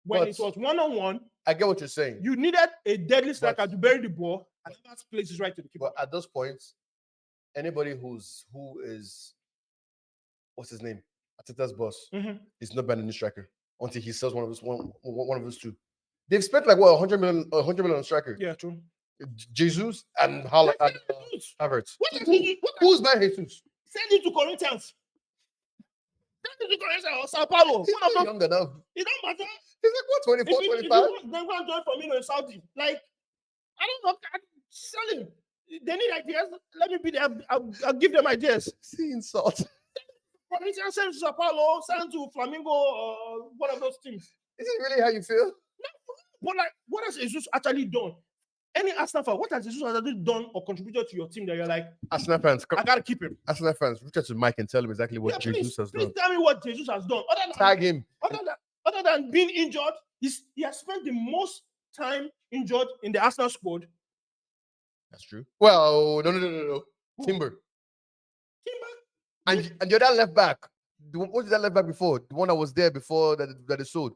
When it was 1-on-1, I get what you're saying. You needed a deadly striker to bury the ball, and that places right to the keeper. But at those points, anybody who is what's his name? Ateta's boss is not buying a new striker until he sells one of his two. They've spent like what 100 million on striker. Yeah, true. Jesus and Haaland and Jesus. Havertz. What is he? Who's buying Jesus? Send him to Corinthians. Send him to Corinthians or Sao Paulo. He's One of not them. younger now. It don't matter. He's like, what, 24, If he 25? wants, then go and join for me in Saudi. Like, I don't know. Sell him. They need ideas. Let me be there. I'll give them ideas. See insult. Corinthians send to Sao Paulo, send to Flamingo, or one of those teams. Is it really how you feel? But like, what has Jesus actually done? Any Aston fan, what has Jesus actually done or contributed to your team that you're like, Arsenal fans, I gotta keep him? Arsenal fans, reach out to Mike and tell him exactly what Yeah, Jesus has please done. tell me what Jesus has done. Tag him. Other than being injured, he has spent the most time injured in the Arsenal squad. That's true. Well, no. Timber. And the other left back. What did that left back before? The one that was there before that they sold.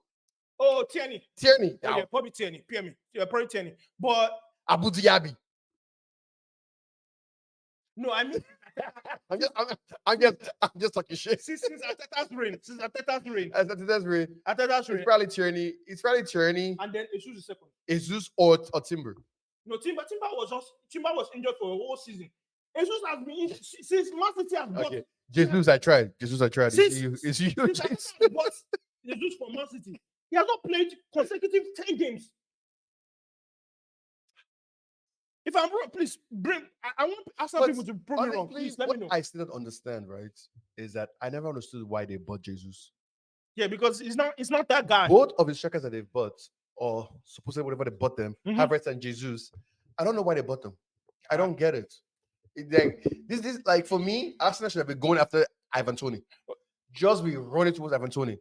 Oh, Tierney. Tierney. Oh, yeah, probably Tierney. PM. Yeah, probably Tierney. But Abu Dhabi. No, I mean, I'm just talking shit. Since Ateta's reign. It's probably Tierney. And then Jesus is second. Jesus or Timber. No, Timber was injured for a whole season. Jesus has been injured since Man City has got. Okay. Jesus, I tried. Since It's you. Jesus for Man City. He has not played consecutive 10 games. If I'm wrong, please bring. I want Arsenal people to prove me wrong. Please let me know. I still don't understand, right? Is that I never understood why they bought Jesus. Yeah, because it's not that guy. Both of the strikers that they've bought, or supposedly whatever they bought them, Havertz and Jesus, I don't know why they bought them. I don't get it. This like for me, Arsenal should have been going after Ivan Toney. Just be running towards Ivan Toney.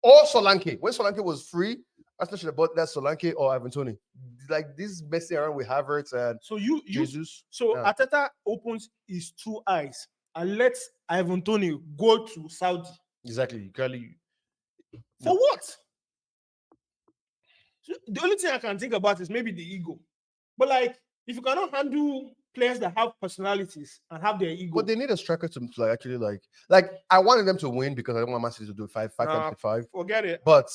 Or Solanke. When Solanke was free, Arsenal should have bought that Solanke or Ivan Toney. Like this messing around with Havertz and Jesus. Arteta opens his two eyes and lets Ivan Toney go to Saudi. Exactly. For what? So the only thing I can think about is maybe the ego. But like, if you cannot handle players that have personalities and have their ego. But they need a striker to actually like I wanted them to win because I don't want Man City to do 5 times 5. Forget it. But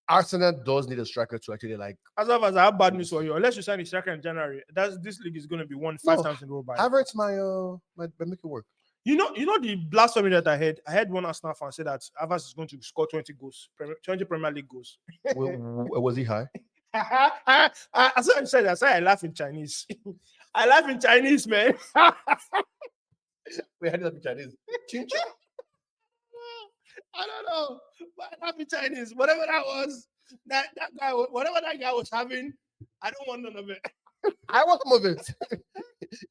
Arsenal does need a striker to actually like. As long as I have bad news for you, unless you sign a striker in January, this league is going to be won 5 times in a row. By Havertz might make it work. You know the blasphemy that I heard one Arsenal fan say that Havertz is going to score 20 goals, 20 Premier League goals. Was he high? As I said, I laugh in Chinese. I laugh in Chinese, man. Wait, how do you laugh in Chinese? I don't know, but I laugh in Chinese. Whatever that was, that guy, whatever that guy was having, I don't want none of it. I want some of it.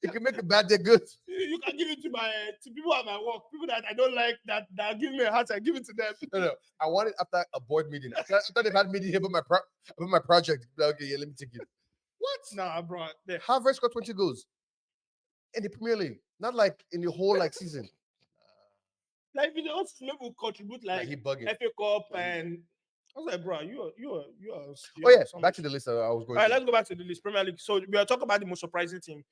You can make a bad day good. You can give it to people at my work, people that I don't like, that give me a heart. I give it to them. No. I want it after a board meeting. I thought they've had meeting here about my project. Okay, yeah, let me take it. What? Nah, bro. Havertz got 20 goals in the Premier League, not like in the whole season. Like if you don't maybe will contribute like he bugging. FA Cup and. I was like, bro, you are. Oh yeah, back to the list I was going. All right, let's go back to the list. Premier League. So we are talking about the most surprising team.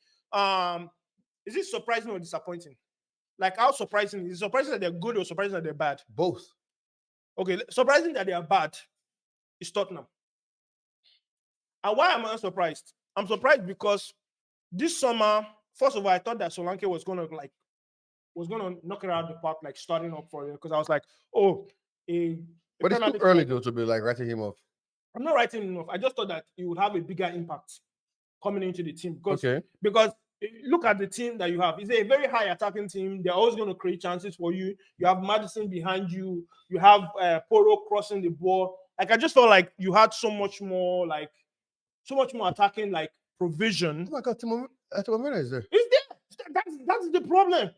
Is it surprising or disappointing? Like how surprising? Is it surprising that they're good or surprising that they're bad? Both. Okay, surprising that they are bad is Tottenham. And why am I surprised? I'm surprised because this summer, first of all, I thought that Solanke was gonna knock it out of the park, like starting up for you. Because I was like, but it's too early though to be like writing him off. I'm not writing him off. I just thought that he would have a bigger impact coming into the team. Because look at the team that you have. It's a very high attacking team. They're always going to create chances for you. You have Madison behind you. You have Poro crossing the ball. Like I just felt like you had so much more attacking like provision. Oh my God, Timo Werner is there. Is there? That's the problem.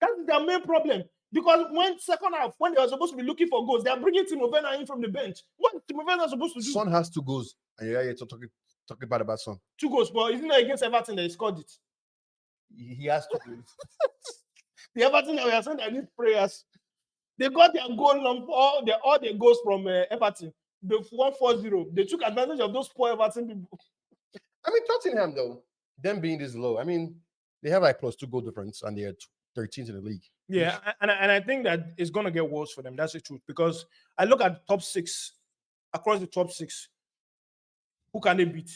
That's their main problem. Because when second half, when they are supposed to be looking for goals, they are bringing Timo Werner in from the bench. What Timo Werner is supposed to do? Son has 2 goals, and you're talking bad about Son. 2 goals, but isn't it against Everton that he scored it? He has 2 goals. The Everton that we are saying that need prayers. They got their goal all their goals from Everton. They won 4-0. They took advantage of those poor Everton people. I mean, Tottenham though, them being this low. I mean, they have like +2 goal difference, and they're 13th in the league. Yeah, and I think that it's going to get worse for them. That's the truth. Because I look at top 6, across the top 6, who can they beat?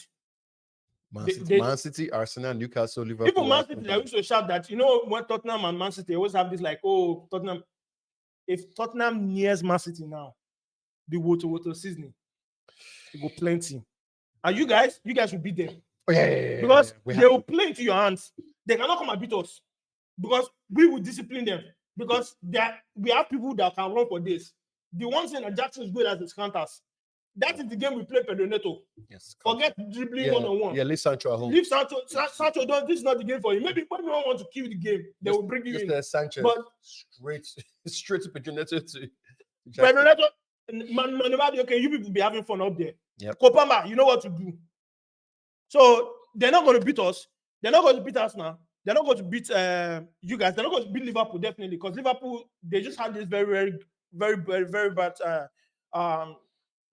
Man City, Arsenal, Newcastle, Liverpool. Even Man Aston City, they Villa. used to shout that, when Tottenham and Man City always have this like, oh, Tottenham. If Tottenham nears Man City now, the water seasoning, it go plenty. And you guys will beat them. Oh, yeah. Because We they have will to. play into your hands. They cannot come and beat us. Because we will discipline them. Because we have people that can run for this. The one thing that Jackson is good at is counters. That is the game we play Pedro Neto. Yes. Forget dribbling Yeah. one-on-one. Yeah, leave Sancho at home. Leave Sancho. Sancho, this is not the game for you. Maybe when you want to kill the game, they will bring you in. Sanchez. But straight to Pedro Neto to Pedro Neto, okay, you people be having fun up there. Yep. Kopama, you know what to do. So they're not going to beat us. They're not going to beat us now. They're not going to beat you guys. They're not going to beat Liverpool, definitely, because Liverpool, they just had this very bad.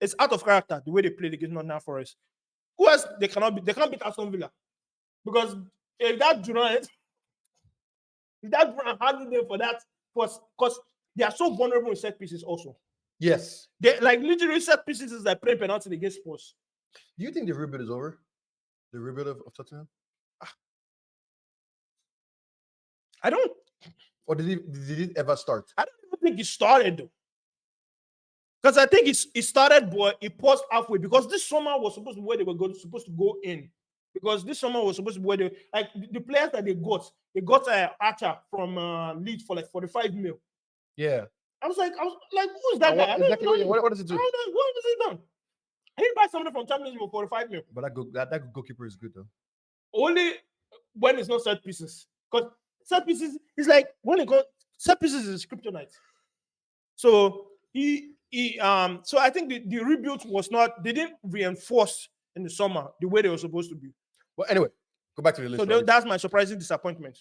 It's out of character the way they played against Nottingham Forest. Who else they cannot beat? They can't beat Aston Villa because if that Durant had it there for that, because they are so vulnerable in set pieces. Also, yes, they like literally set pieces is like playing penalty against Spurs. Do you think the rebuild is over? The rebuild of Tottenham? I don't. Or did it ever start? I don't even think it started though. Because I think it started, but it paused halfway because this summer was supposed to be where they were supposed to go in. Because this summer was supposed to be where they like the players that they got Archer from Leeds for like 45 mil. Yeah. I was like, who's that guy? Exactly. What does it do? What does he done? I didn't buy somebody from Champions League for 45 mil. But that goalkeeper is good though. Only when it's not set pieces. Because set pieces is like when it goes set pieces is kryptonite. So so I think the rebuild was not, they didn't reinforce in the summer the way they were supposed to be. Well, anyway, go back to the list. So that's my surprising disappointment.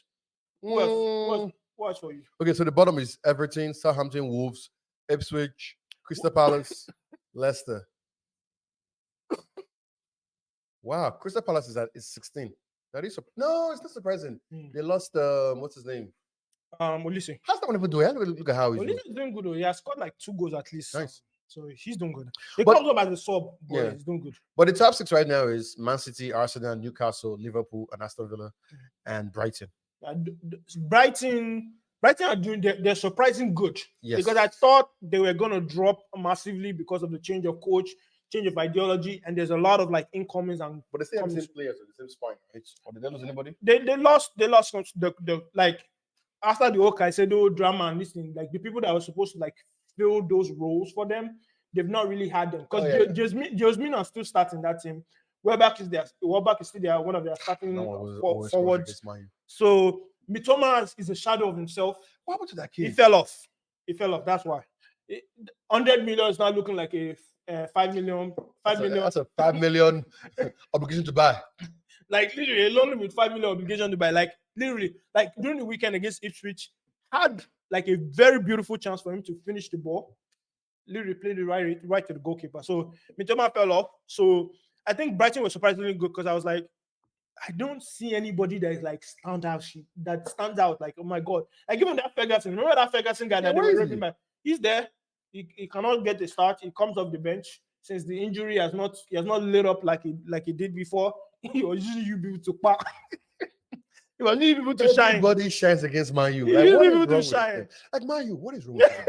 What else for you? Okay, so the bottom is Everton, Southampton, Wolves, Ipswich, Crystal Palace, Leicester. Wow, Crystal Palace is 16. That is no, it's not surprising. They lost what's his name? Olise. How's that one even doing? Look at how he's doing. Is doing good though. He has scored like 2 goals at least. Nice. So he's doing good. He comes up as a sub, but he's doing good. But the top 6 right now is Man City, Arsenal, Newcastle, Liverpool, and Aston Villa, and Brighton. Brighton are doing. They're surprising good. Yes. Because I thought they were gonna drop massively because of the change of coach, change of ideology, and there's a lot of like incomings and. But they still have the same players, so the same spine, right? Or did they lose anybody? They lost the like after the whole Caicedo drama and this thing, like the people that were supposed to like fill those roles for them, they've not really had them because Jasmine are still starting that team. Welbeck is there. Welbeck is still there, one of their starting forwards. So Mitoma is a shadow of himself. What happened to that kid? He fell off. That's why. 100 million is now looking like a 5 million. That's a 5 million obligation to buy. Like literally, alone with 5 million obligation to buy. Like literally, like during the weekend against Ipswich, had like a very beautiful chance for him to finish the ball. Literally played it right to the goalkeeper. So Mitoma fell off. So I think Brighton was surprisingly good because I was like, I don't see anybody that is like stands out. Like, oh my god! Like even that Ferguson. Remember that Ferguson guy that they were ripping back? He's there. He cannot get a start. He comes off the bench since the injury he has not lit up like he did before. He was usually able to pack. He was able to shine. Everybody shines against Man U. He was able to shine. Like Man U, what is wrong with you?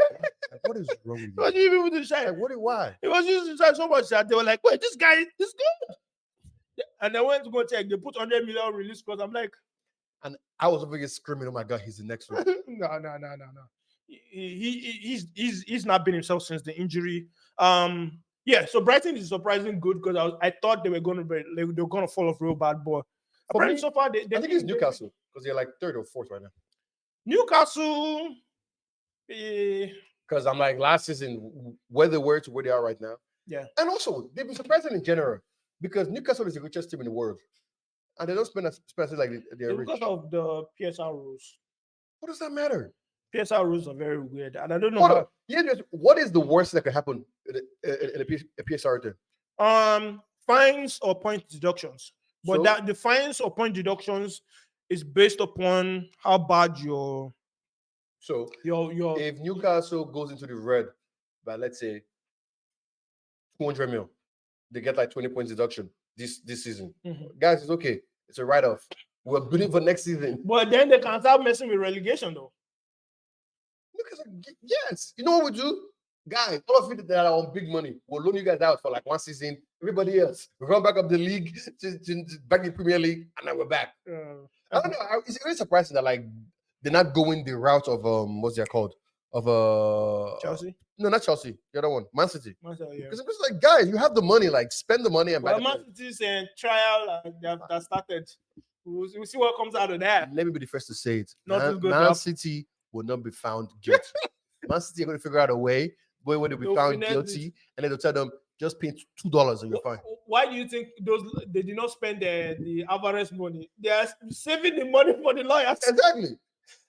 Like, what is wrong with you? He was able to shine. Like, why? He was used to shine so much that they were like, wait, this guy is good. And they went to go check. They put 100 million release because I'm like, and I was over here screaming, "Oh my god, he's the next one!" No. He's not been himself since the injury. So Brighton is surprisingly good because I thought they were going to fall off real bad, but apparently so far they I think it's Newcastle because they're like 3rd or 4th right now. Newcastle, because I'm like last season where they were to where they are right now. Yeah, and also they've been surprising in general because Newcastle is the richest team in the world, and they don't spend like they're rich because of the PSR rules. What does that matter? PSR rules are very weird, and I don't know. What is the worst that could happen in a PSR thing? Fines or point deductions. But the fines or point deductions is based upon how bad your. So if Newcastle goes into the red by let's say 200 mil, they get like 20 points deduction this season. Mhm. Guys, it's okay. It's a write-off. We're building for next season. But then they can start messing with relegation though. Yes. You know what we do? Guys, all of you that are on big money, we'll loan you guys out for like one season. Everybody else, we run back up the league, back in Premier League, and then we're back. I don't know. It's really surprising that like they're not going the route of what's it called? Of Chelsea? No, not Chelsea. The other one, Man City. Yeah. Because I'm just like, guys, you have the money, like spend the money and buy Well, the Man City's trial that started. We'll see what comes out of that. Let me be the first to say it. Nothing's going to Man happen. City will not be found guilty. Man City are going to figure out a way where they'll be found guilty, and then they'll tell them just pay $2 and you're fine. Why do you think they did not spend the Alvarez money? They are saving the money for the lawyers. Exactly.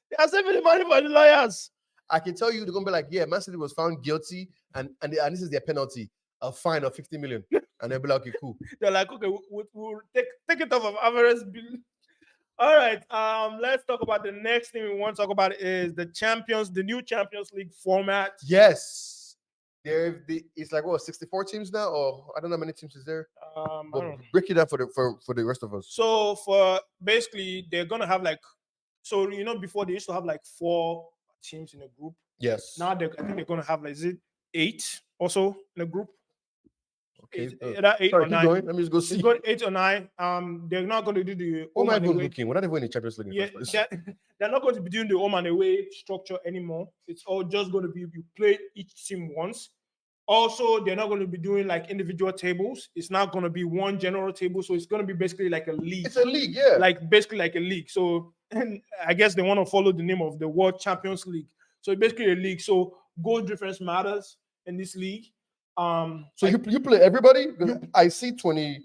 They are saving the money for the lawyers. I can tell you they're gonna be like, yeah, Man City was found guilty, and this is their penalty, a fine of 50 million. And they'll be like, okay, cool. They're like, okay, we'll take it off of Alvarez bill. All right. Let's talk about the next thing we want to talk about is the new Champions League format. Yes. It's like 64 teams now, or I don't know how many teams is there. Break it down for the rest of us. So for basically they're gonna have like, so before they used to have like 4 teams in a group. Yes. Now I think they're gonna have like 8 or so in a group. Okay. 8 Sorry, or 9. Going. Let me just go see. It's going 8 or 9. They're not going to do the. What am I going looking? We're not even in the Champions League. Yeah, they're not going to be doing the home and away structure anymore. It's all just going to be you play each team once. Also, they're not going to be doing like individual tables. It's not going to be one general table. So it's going to be basically like a league. It's a league, yeah. Like basically like a league. So and I guess they want to follow the name of the World Champions League. So it's basically a league. So goal difference matters in this league. So you play everybody? I see 20.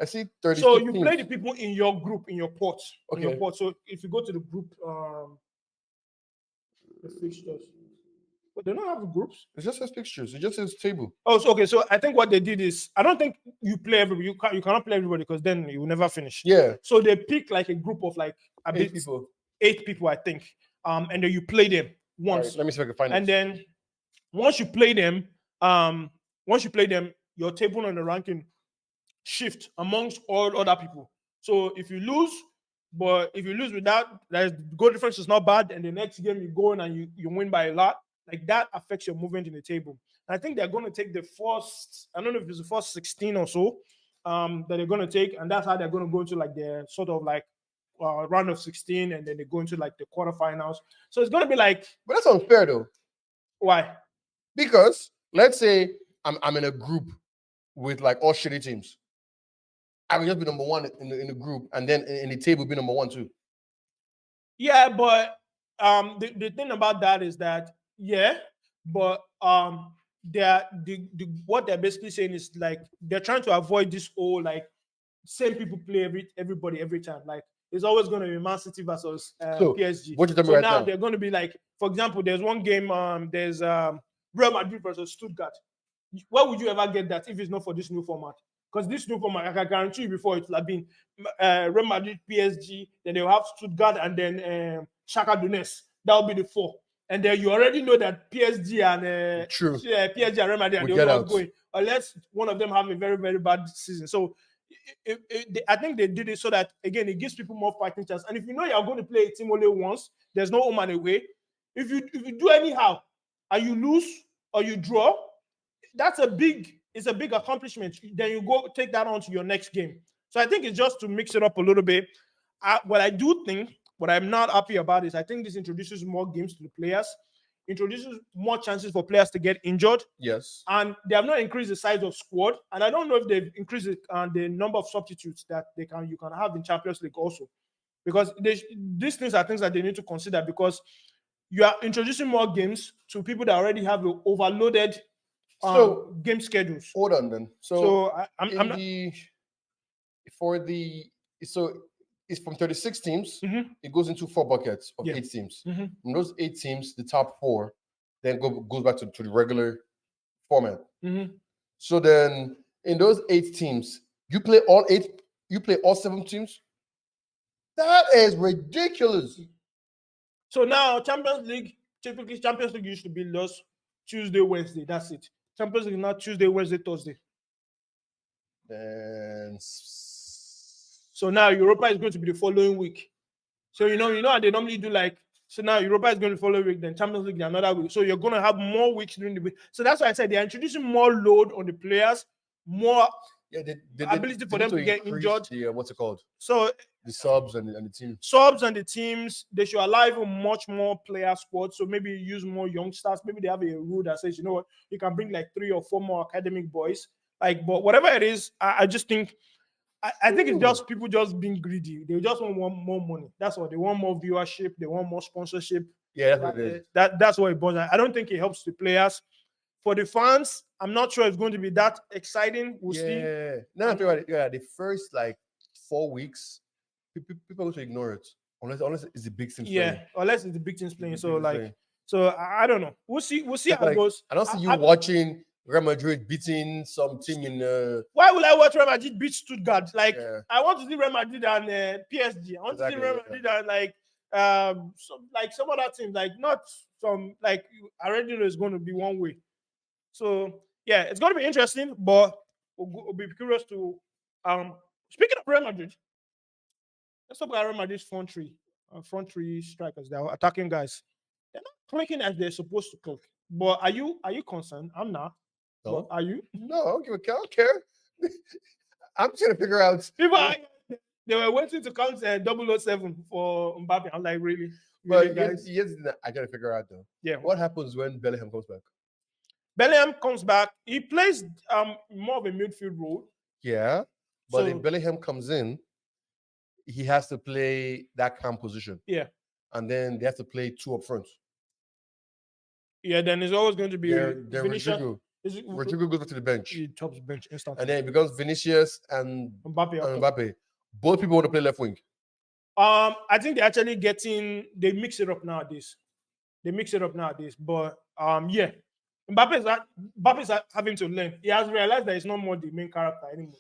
I see 30. So you play the people in your group, in your pot. Okay. In your pot. So if you go to the group, the fixtures. But they don't have groups. It just says fixtures. It just says table. Oh, so okay. So I think what they did is, I don't think you play everybody. You cannot play everybody because then you will never finish. Yeah. So they pick like a group of like 8 people. 8 people, I think. And then you play them once. Right, let me see if I can find it. And then once you play them, your table and the ranking shift amongst all other people. So if you lose without, the goal difference is not bad, and the next game you go in and you win by a lot, like that affects your movement in the table. And I think they're going to take the first, I don't know if it's the first 16 or so, that they're going to take, and that's how they're going to go into like their sort of like round of 16, and then they go into like the quarterfinals. So it's going to be like. But that's unfair though. Why? Because let's say I'm in a group with like all shitty teams. I would just be number 1 in the group, and then in the table be number 1 too. Yeah, but the thing about that is that but what they're basically saying is like they're trying to avoid this whole like same people play everybody every time. Like it's always going to be Man City versus PSG. What you tell me right now? They're going to be like, for example, there's one game. There's Real Madrid versus Stuttgart. Where would you ever get that if it's not for this new format? Because this new format, I can guarantee you, before it will have been Real Madrid, PSG, then they'll have Stuttgart, and then Shakhtar Donetsk. That will be the 4. And then you already know that PSG and PSG and Real Madrid, they're not going unless one of them have a very, very bad season. So I think they did it so that, again, it gives people more fighting chance. And if you know you're going to play a team only once, there's no home and away. If you do anyhow and you lose or you draw, it's a big accomplishment. Then you go take that on to your next game. So I think it's just to mix it up a little bit. What I do think, what I'm not happy about is I think this introduces more games to the players, introduces more chances for players to get injured. Yes. And they have not increased the size of squad. And I don't know if they've increased the number of substitutes that you can have in Champions League also. Because these things are things that they need to consider, because you are introducing more games to people that already have overloaded game schedules. Hold on then. So it's from 36 teams. Mm-hmm. It goes into 4 buckets of 8 teams. Mm-hmm. From those 8 teams, the top 4 then goes back to the regular format. Mm-hmm. So then in those 8 teams, you play all 8. You play all 7 teams. That is ridiculous. So now Champions League used to be lost Tuesday, Wednesday. That's it. Champions League now Tuesday, Wednesday, Thursday. And So now Europa is going to be the following week. So you know how they normally do like. So now Europa is going to follow week, then Champions League another week. So you're going to have more weeks during the week. So that's why I said they're introducing more load on the players, more yeah, ability for need them to get increase injured. the what's it called? So The subs and the team. subs and the teams, they should allow even much more player squad. So maybe use more youngsters. Maybe they have a rule that says, you know what, you can bring like 3 or 4 more academic boys. Like, but whatever it is, I just think I think it's just people just being greedy. They just want more money. That's what they want, more viewership. They want more sponsorship. Yeah, that's what it is. That's what it boils down. I don't think it helps the players. For the fans, I'm not sure it's going to be that exciting. We'll see. Yeah. No, the first like 4 weeks, people are going to ignore it unless it's the big teams playing. Unless it's the big teams playing. The So big teams like, playing. so I don't know. We'll see how it goes. I don't see you watching Real Madrid beating some team in. Why will I watch Real Madrid beat Stuttgart? Like, Yeah. I want to see Real Madrid and PSG. I want to see Real Madrid and like some other teams. Like not some like I already know it's going to be one way. So yeah, it's going to be interesting. But we'll be curious to. Speaking of Real Madrid, let's talk about Real Madrid's front three strikers. They're attacking guys. They're not clicking as they're supposed to click. But are you concerned? I'm not. No. But are you? No, I don't care. I'm trying to figure out. People they were waiting to count 007 for Mbappe. I'm like, really? But guys? yes, I gotta figure out though. Yeah. What happens when Bellingham comes back? Bellingham comes back. He plays more of a midfield role. Yeah, but So- if Bellingham comes in, he has to play that cam position. Yeah. And then they have to play 2 up front. Yeah, then it's always going to be Then Vinicius. Rodrigo goes back to the bench. He tops bench instantly. And then it becomes Vinicius and Mbappe. Mbappe. Both people want to play left wing. I think they're actually they mix it up nowadays. But yeah. Mbappe is having to learn. He has realized that he's not more the main character anymore.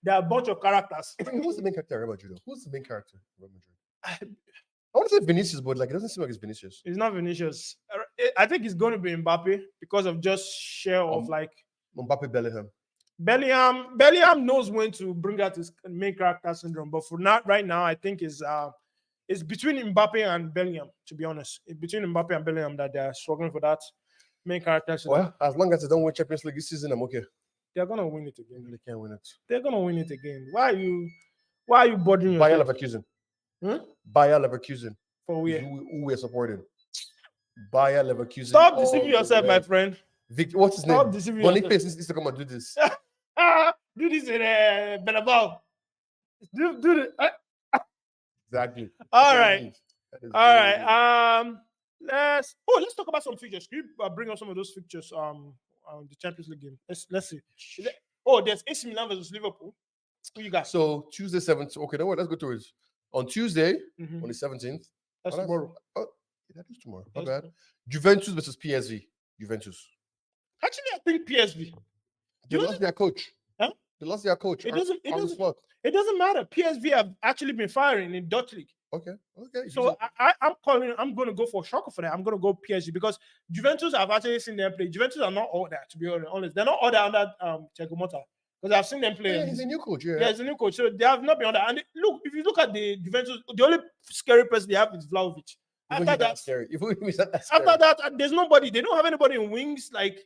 There are a bunch of characters. Who's the main character in Real Madrid? Who's the main character in Real Madrid? I want to say Vinicius, but like it doesn't seem like it's Vinicius. It's not Vinicius. I think it's going to be Mbappe because of just share of like Mbappe Bellingham. Bellingham knows when to bring out his main character syndrome, but for right now, I think it's between Mbappe and Bellingham. To be honest, it's between Mbappe and Bellingham that they're struggling for that main character syndrome. Well, as long as they don't win Champions League this season, I'm okay. They're gonna win it again. They can't win it. They're gonna win it again. Why are you bothering Bayer yourself? Leverkusen. Hmm? Bayer Leverkusen. For where? Who we're supporting. Bayer Leverkusen. Stop deceiving yourself, my friend. What's his Stop name? deceiving Boniface needs to come and do this. Do this in Benabao. Do it. Exactly. All right. Let's talk about some fixtures. Can you bring up some of those fixtures? The Champions League game. Let's see. There's AC Milan versus Liverpool. Who you got? So Tuesday 17th. Okay, no, let's go to it. On Tuesday, Mhm. on the 17th. That's tomorrow. That is tomorrow. Not That's bad. Juventus versus PSV. Juventus. Actually, I think PSV. They lost their coach. Huh? They lost their coach. It doesn't matter. PSV have actually been firing in Dutch league. Okay. So I'm going to go for shocker for that. I'm going to go PSG because Juventus have actually seen them play. Juventus are not all that, to be honest. They're not all that under Thiago Motta because I've seen them play. Yeah, he's a new coach. Yeah, he's a new coach. So they have not been on that. And look, if you look at the Juventus, the only scary person they have is Vlahovic. After that, there's nobody. They don't have anybody in wings. Like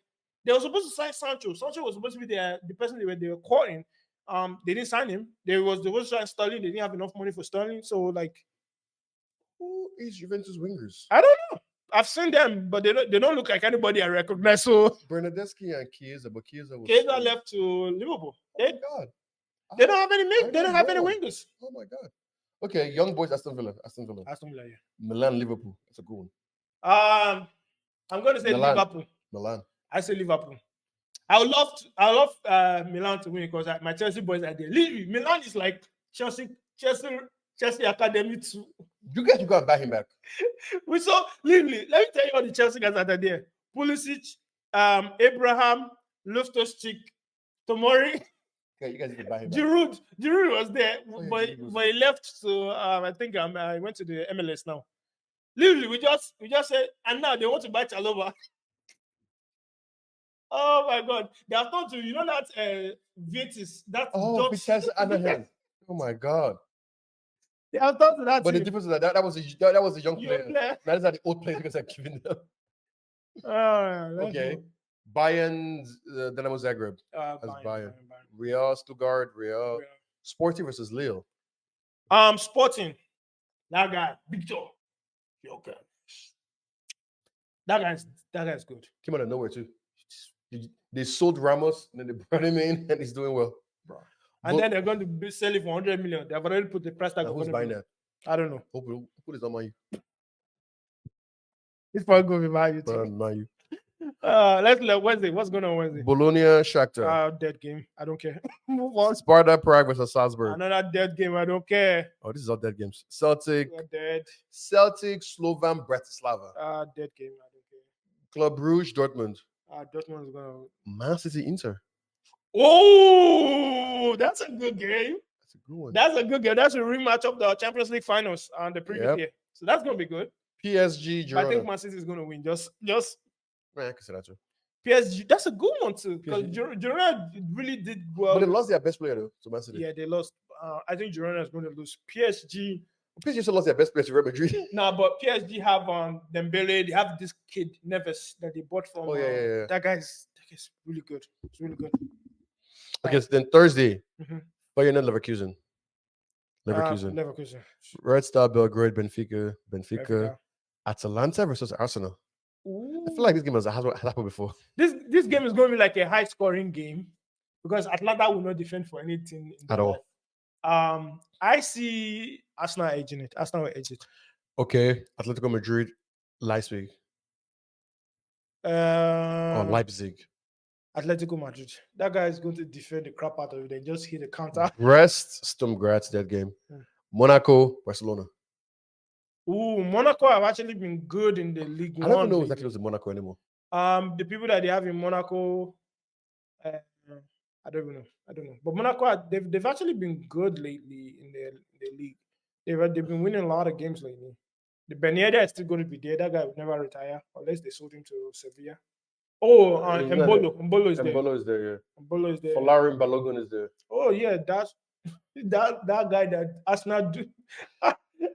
they were supposed to sign Sancho. Sancho was supposed to be the person they were calling. They didn't sign him. They was supposed to sign Sterling. They didn't have enough money for Sterling. So like, who is Juventus wingers? I don't know. I've seen them, but they don't look like anybody I recognize. So Bernardeschi and Chiesa, but Chiesa left to Liverpool. Oh my God. They don't have any They don't have any wingers. Oh my God. Okay, young boys, Aston Villa, yeah. Milan, Liverpool. That's a good one. I'm going to say Liverpool. Milan. I say Liverpool. I love Milan to win because my Chelsea boys are there. Literally, Milan is like Chelsea Academy too. You guys should go and buy him back. We saw literally. Let me tell you all the Chelsea guys that are there: Pulisic, Abraham, Loftus-Cheek, Tomori. Okay, you guys need to buy him back. Giroud was there, but Giroud he left. So I think I went to the MLS now. Literally, we just said, and now they want to buy Chalobah. Oh my God! They have told you. You know that Vitis. That's Oh, Dutch. Vitesse Anaheim. Oh my God! They have told you that. But the Team. difference is that was that was a young You player. play. That is not the old players because I'm giving them. Let's Okay. go. Bayern, Dynamo Zagreb. That's Bayern, Bayern. Bayern. Real, Stuttgart, Real. Yeah. Sporting versus Lille. Sporting. That guy, Victor. Okay. That guy's good, Came out of nowhere too. They sold Ramos, and then they brought him in, and he's doing well. bro. And then they're going to sell it for 100 million. They've already put the price tag. Now, Of who's 100 buying million. that? I don't know. Who is on Man U? It's probably going to be Man U. Man U. Let's let Wednesday. What's going on Wednesday? Bologna, Shakhtar. Dead game. I don't care. Move on. Sparta Prague versus Salzburg. Another dead game. I don't care. Oh, this is all dead games. Celtic. Dead. Celtic, Slovan, Bratislava. Dead game. I don't care. Club Brugge, Dortmund. Dortmund is gonna. Man City, Inter. Oh, that's a good game. That's a good one. That's a good game. That's a rematch of the Champions League finals on the previous year. So that's gonna be good. PSG, Girona. I think Man City is gonna win. Just. Man, I can say that too. PSG, that's a good one too. Because Girona really did well. But they lost their best player though to Man City. Yeah, they lost. I think Girona is going to lose. PSG. PSG still lost their best player to Real Madrid. Nah, but PSG have Dembele. They have this kid Neves that they bought from. Yeah. That guy's really good. It's really good. Okay, so then Thursday, Bayern and Leverkusen. Leverkusen. Red Star Belgrade, Benfica. Atalanta versus Arsenal. Ooh. I feel like this game has happened before. This game is going to be like a high scoring game because Atlanta will not defend for anything at all. I see Arsenal edging it. Arsenal will edge it. Okay, Atletico Madrid, Leipzig. Or Leipzig. Atletico Madrid. That guy is going to defend the crap out of it. They just hit the counter. Brest, Sturm Graz, that game. Monaco, Barcelona. Ooh, Monaco have actually been good in the League One. I don't know exactly what's in Monaco anymore. The people that they have in Monaco, I don't know. But Monaco, they've actually been good lately in the league. They've been winning a lot of games lately. The Beneda is still going to be there. That guy will never retire unless they sold him to Sevilla. Oh, Mbolo is there. Mbolo is there, yeah. Mbolo is there. Folarin Balogun is there. Oh yeah, that's that guy that Arsenal do.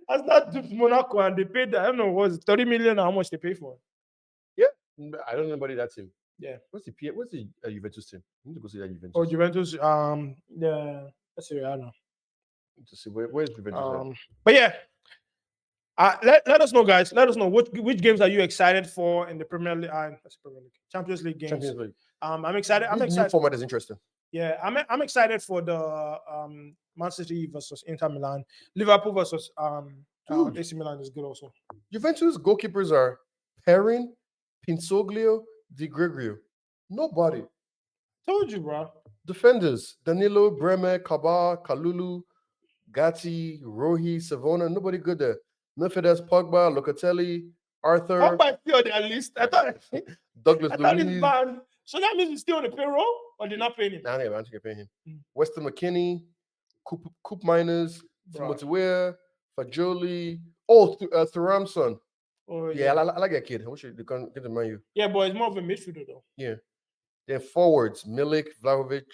Arsenal duped Monaco and they paid, I don't know, was 30 million or how much they pay for it? Yeah, I don't know anybody that team. Yeah. What's the Juventus team? I need to go see that Juventus. Oh, Juventus. Yeah. Let's see. I don't know. To see where's Juventus. But yeah. Let us know, guys. Let us know which games are you excited for in the Premier League, Champions League games. Champions League. I'm excited. This new format is interesting. Yeah, I'm excited for the Man City versus Inter Milan. Liverpool versus AC Milan is good also. Juventus goalkeepers are Perrin, Pinsoglio, Di Gregorio. Nobody. Told you, bro. Defenders: Danilo, Bremer, Kaba, Kalulu, Gatti, Rohi, Savona. Nobody good there. Midfielders: Pogba, Locatelli, Arthur. Pogba still on their list. I thought Douglas Luiz. So that means he's still on the payroll, or they're not paying him? Nah, I don't think they're paying him. Weston McKinney, Coop Miners, Timothy Weir, Fajoli. Oh, Thuramson. Oh, yeah, I like that kid. I wish they can get the Man U. Yeah, but it's more of a midfielder though. Yeah. Then forwards: Milik, Vlahovic.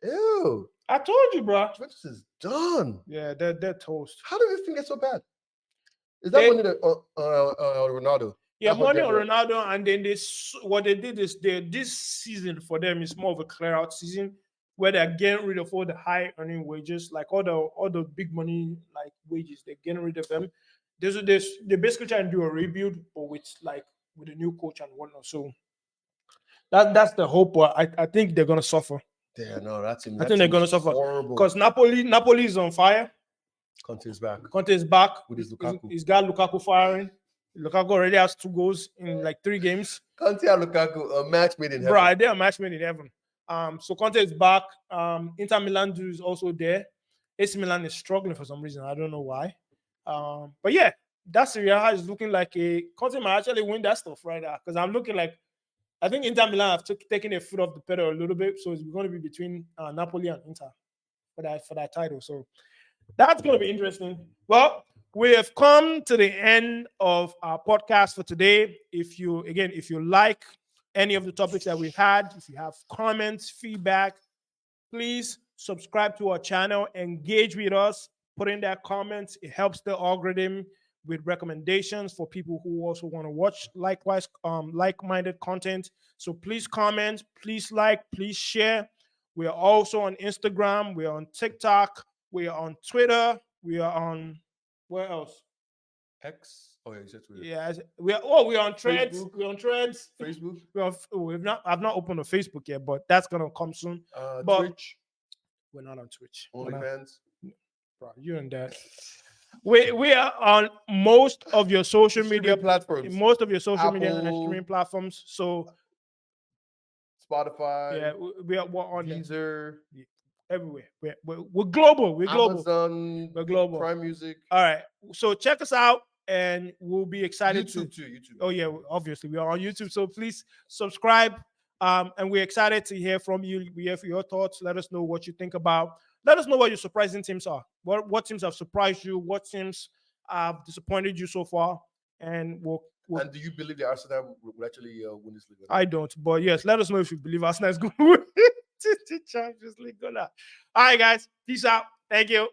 Ew. I told you, bro. Juventus is done. Yeah, they're toast. How did this thing get so bad? Is that money that Ronaldo? Yeah, money on Ronaldo, and then what they did is this season for them is more of a clear out season where they're getting rid of all the high earning wages, like all the big money like wages. They're getting rid of them. They basically trying to do a rebuild, but with a new coach and whatnot. So that's the hope. But I think they're gonna suffer. Yeah, no, I think they're gonna suffer because Napoli is on fire. Conte is back with his Lukaku. He's got Lukaku firing. Lukaku already has 2 goals in 3 games. Conte and Lukaku, a match made in heaven. Bro, they're a match made in heaven. So Conte is back. Inter Milan is also there. AC Milan is struggling for some reason. I don't know why. But yeah, that Serie A is looking like Conte might actually win that stuff right now. Because I'm looking like I think Inter Milan have taken their foot off the pedal a little bit. So it's going to be between Napoli and Inter for that title. So that's going to be interesting. Well, we have come to the end of our podcast for today. If you like any of the topics that we've had. If you have comments, feedback, please subscribe to our channel, engage with us, put in that comments. It helps the algorithm with recommendations for people who also want to watch likewise like-minded content. So please comment, please like, please share. We are also on Instagram, we are on TikTok, we are on Twitter, we are on where else? X. Oh yeah, it's Twitter. Yeah, we're on Threads. Facebook. We're on Threads. Facebook. I've not opened a Facebook yet, but that's gonna come soon. But Twitch. we're not on Twitch. We're not, OnlyFans. bro, you and that. We are on most of your social media Streaming platforms. most of your social media and Apple. streaming platforms. So Spotify. yeah, we're on them Deezer. everywhere. We're global. We're global. Amazon. We're global. Prime Music. All right. So check us out, and we'll be excited YouTube to. too. YouTube. Oh yeah, obviously we are on YouTube. So please subscribe. And we're excited to hear from you. We hear your thoughts. Let us know what you think about. Let us know what your surprising teams are. What teams have surprised you? What teams have disappointed you so far? And we'll And do you believe that Arsenal will actually win this league? I don't, but yes, let us know if you believe Arsenal is going to win the Champions League. All right, guys, peace out. Thank you.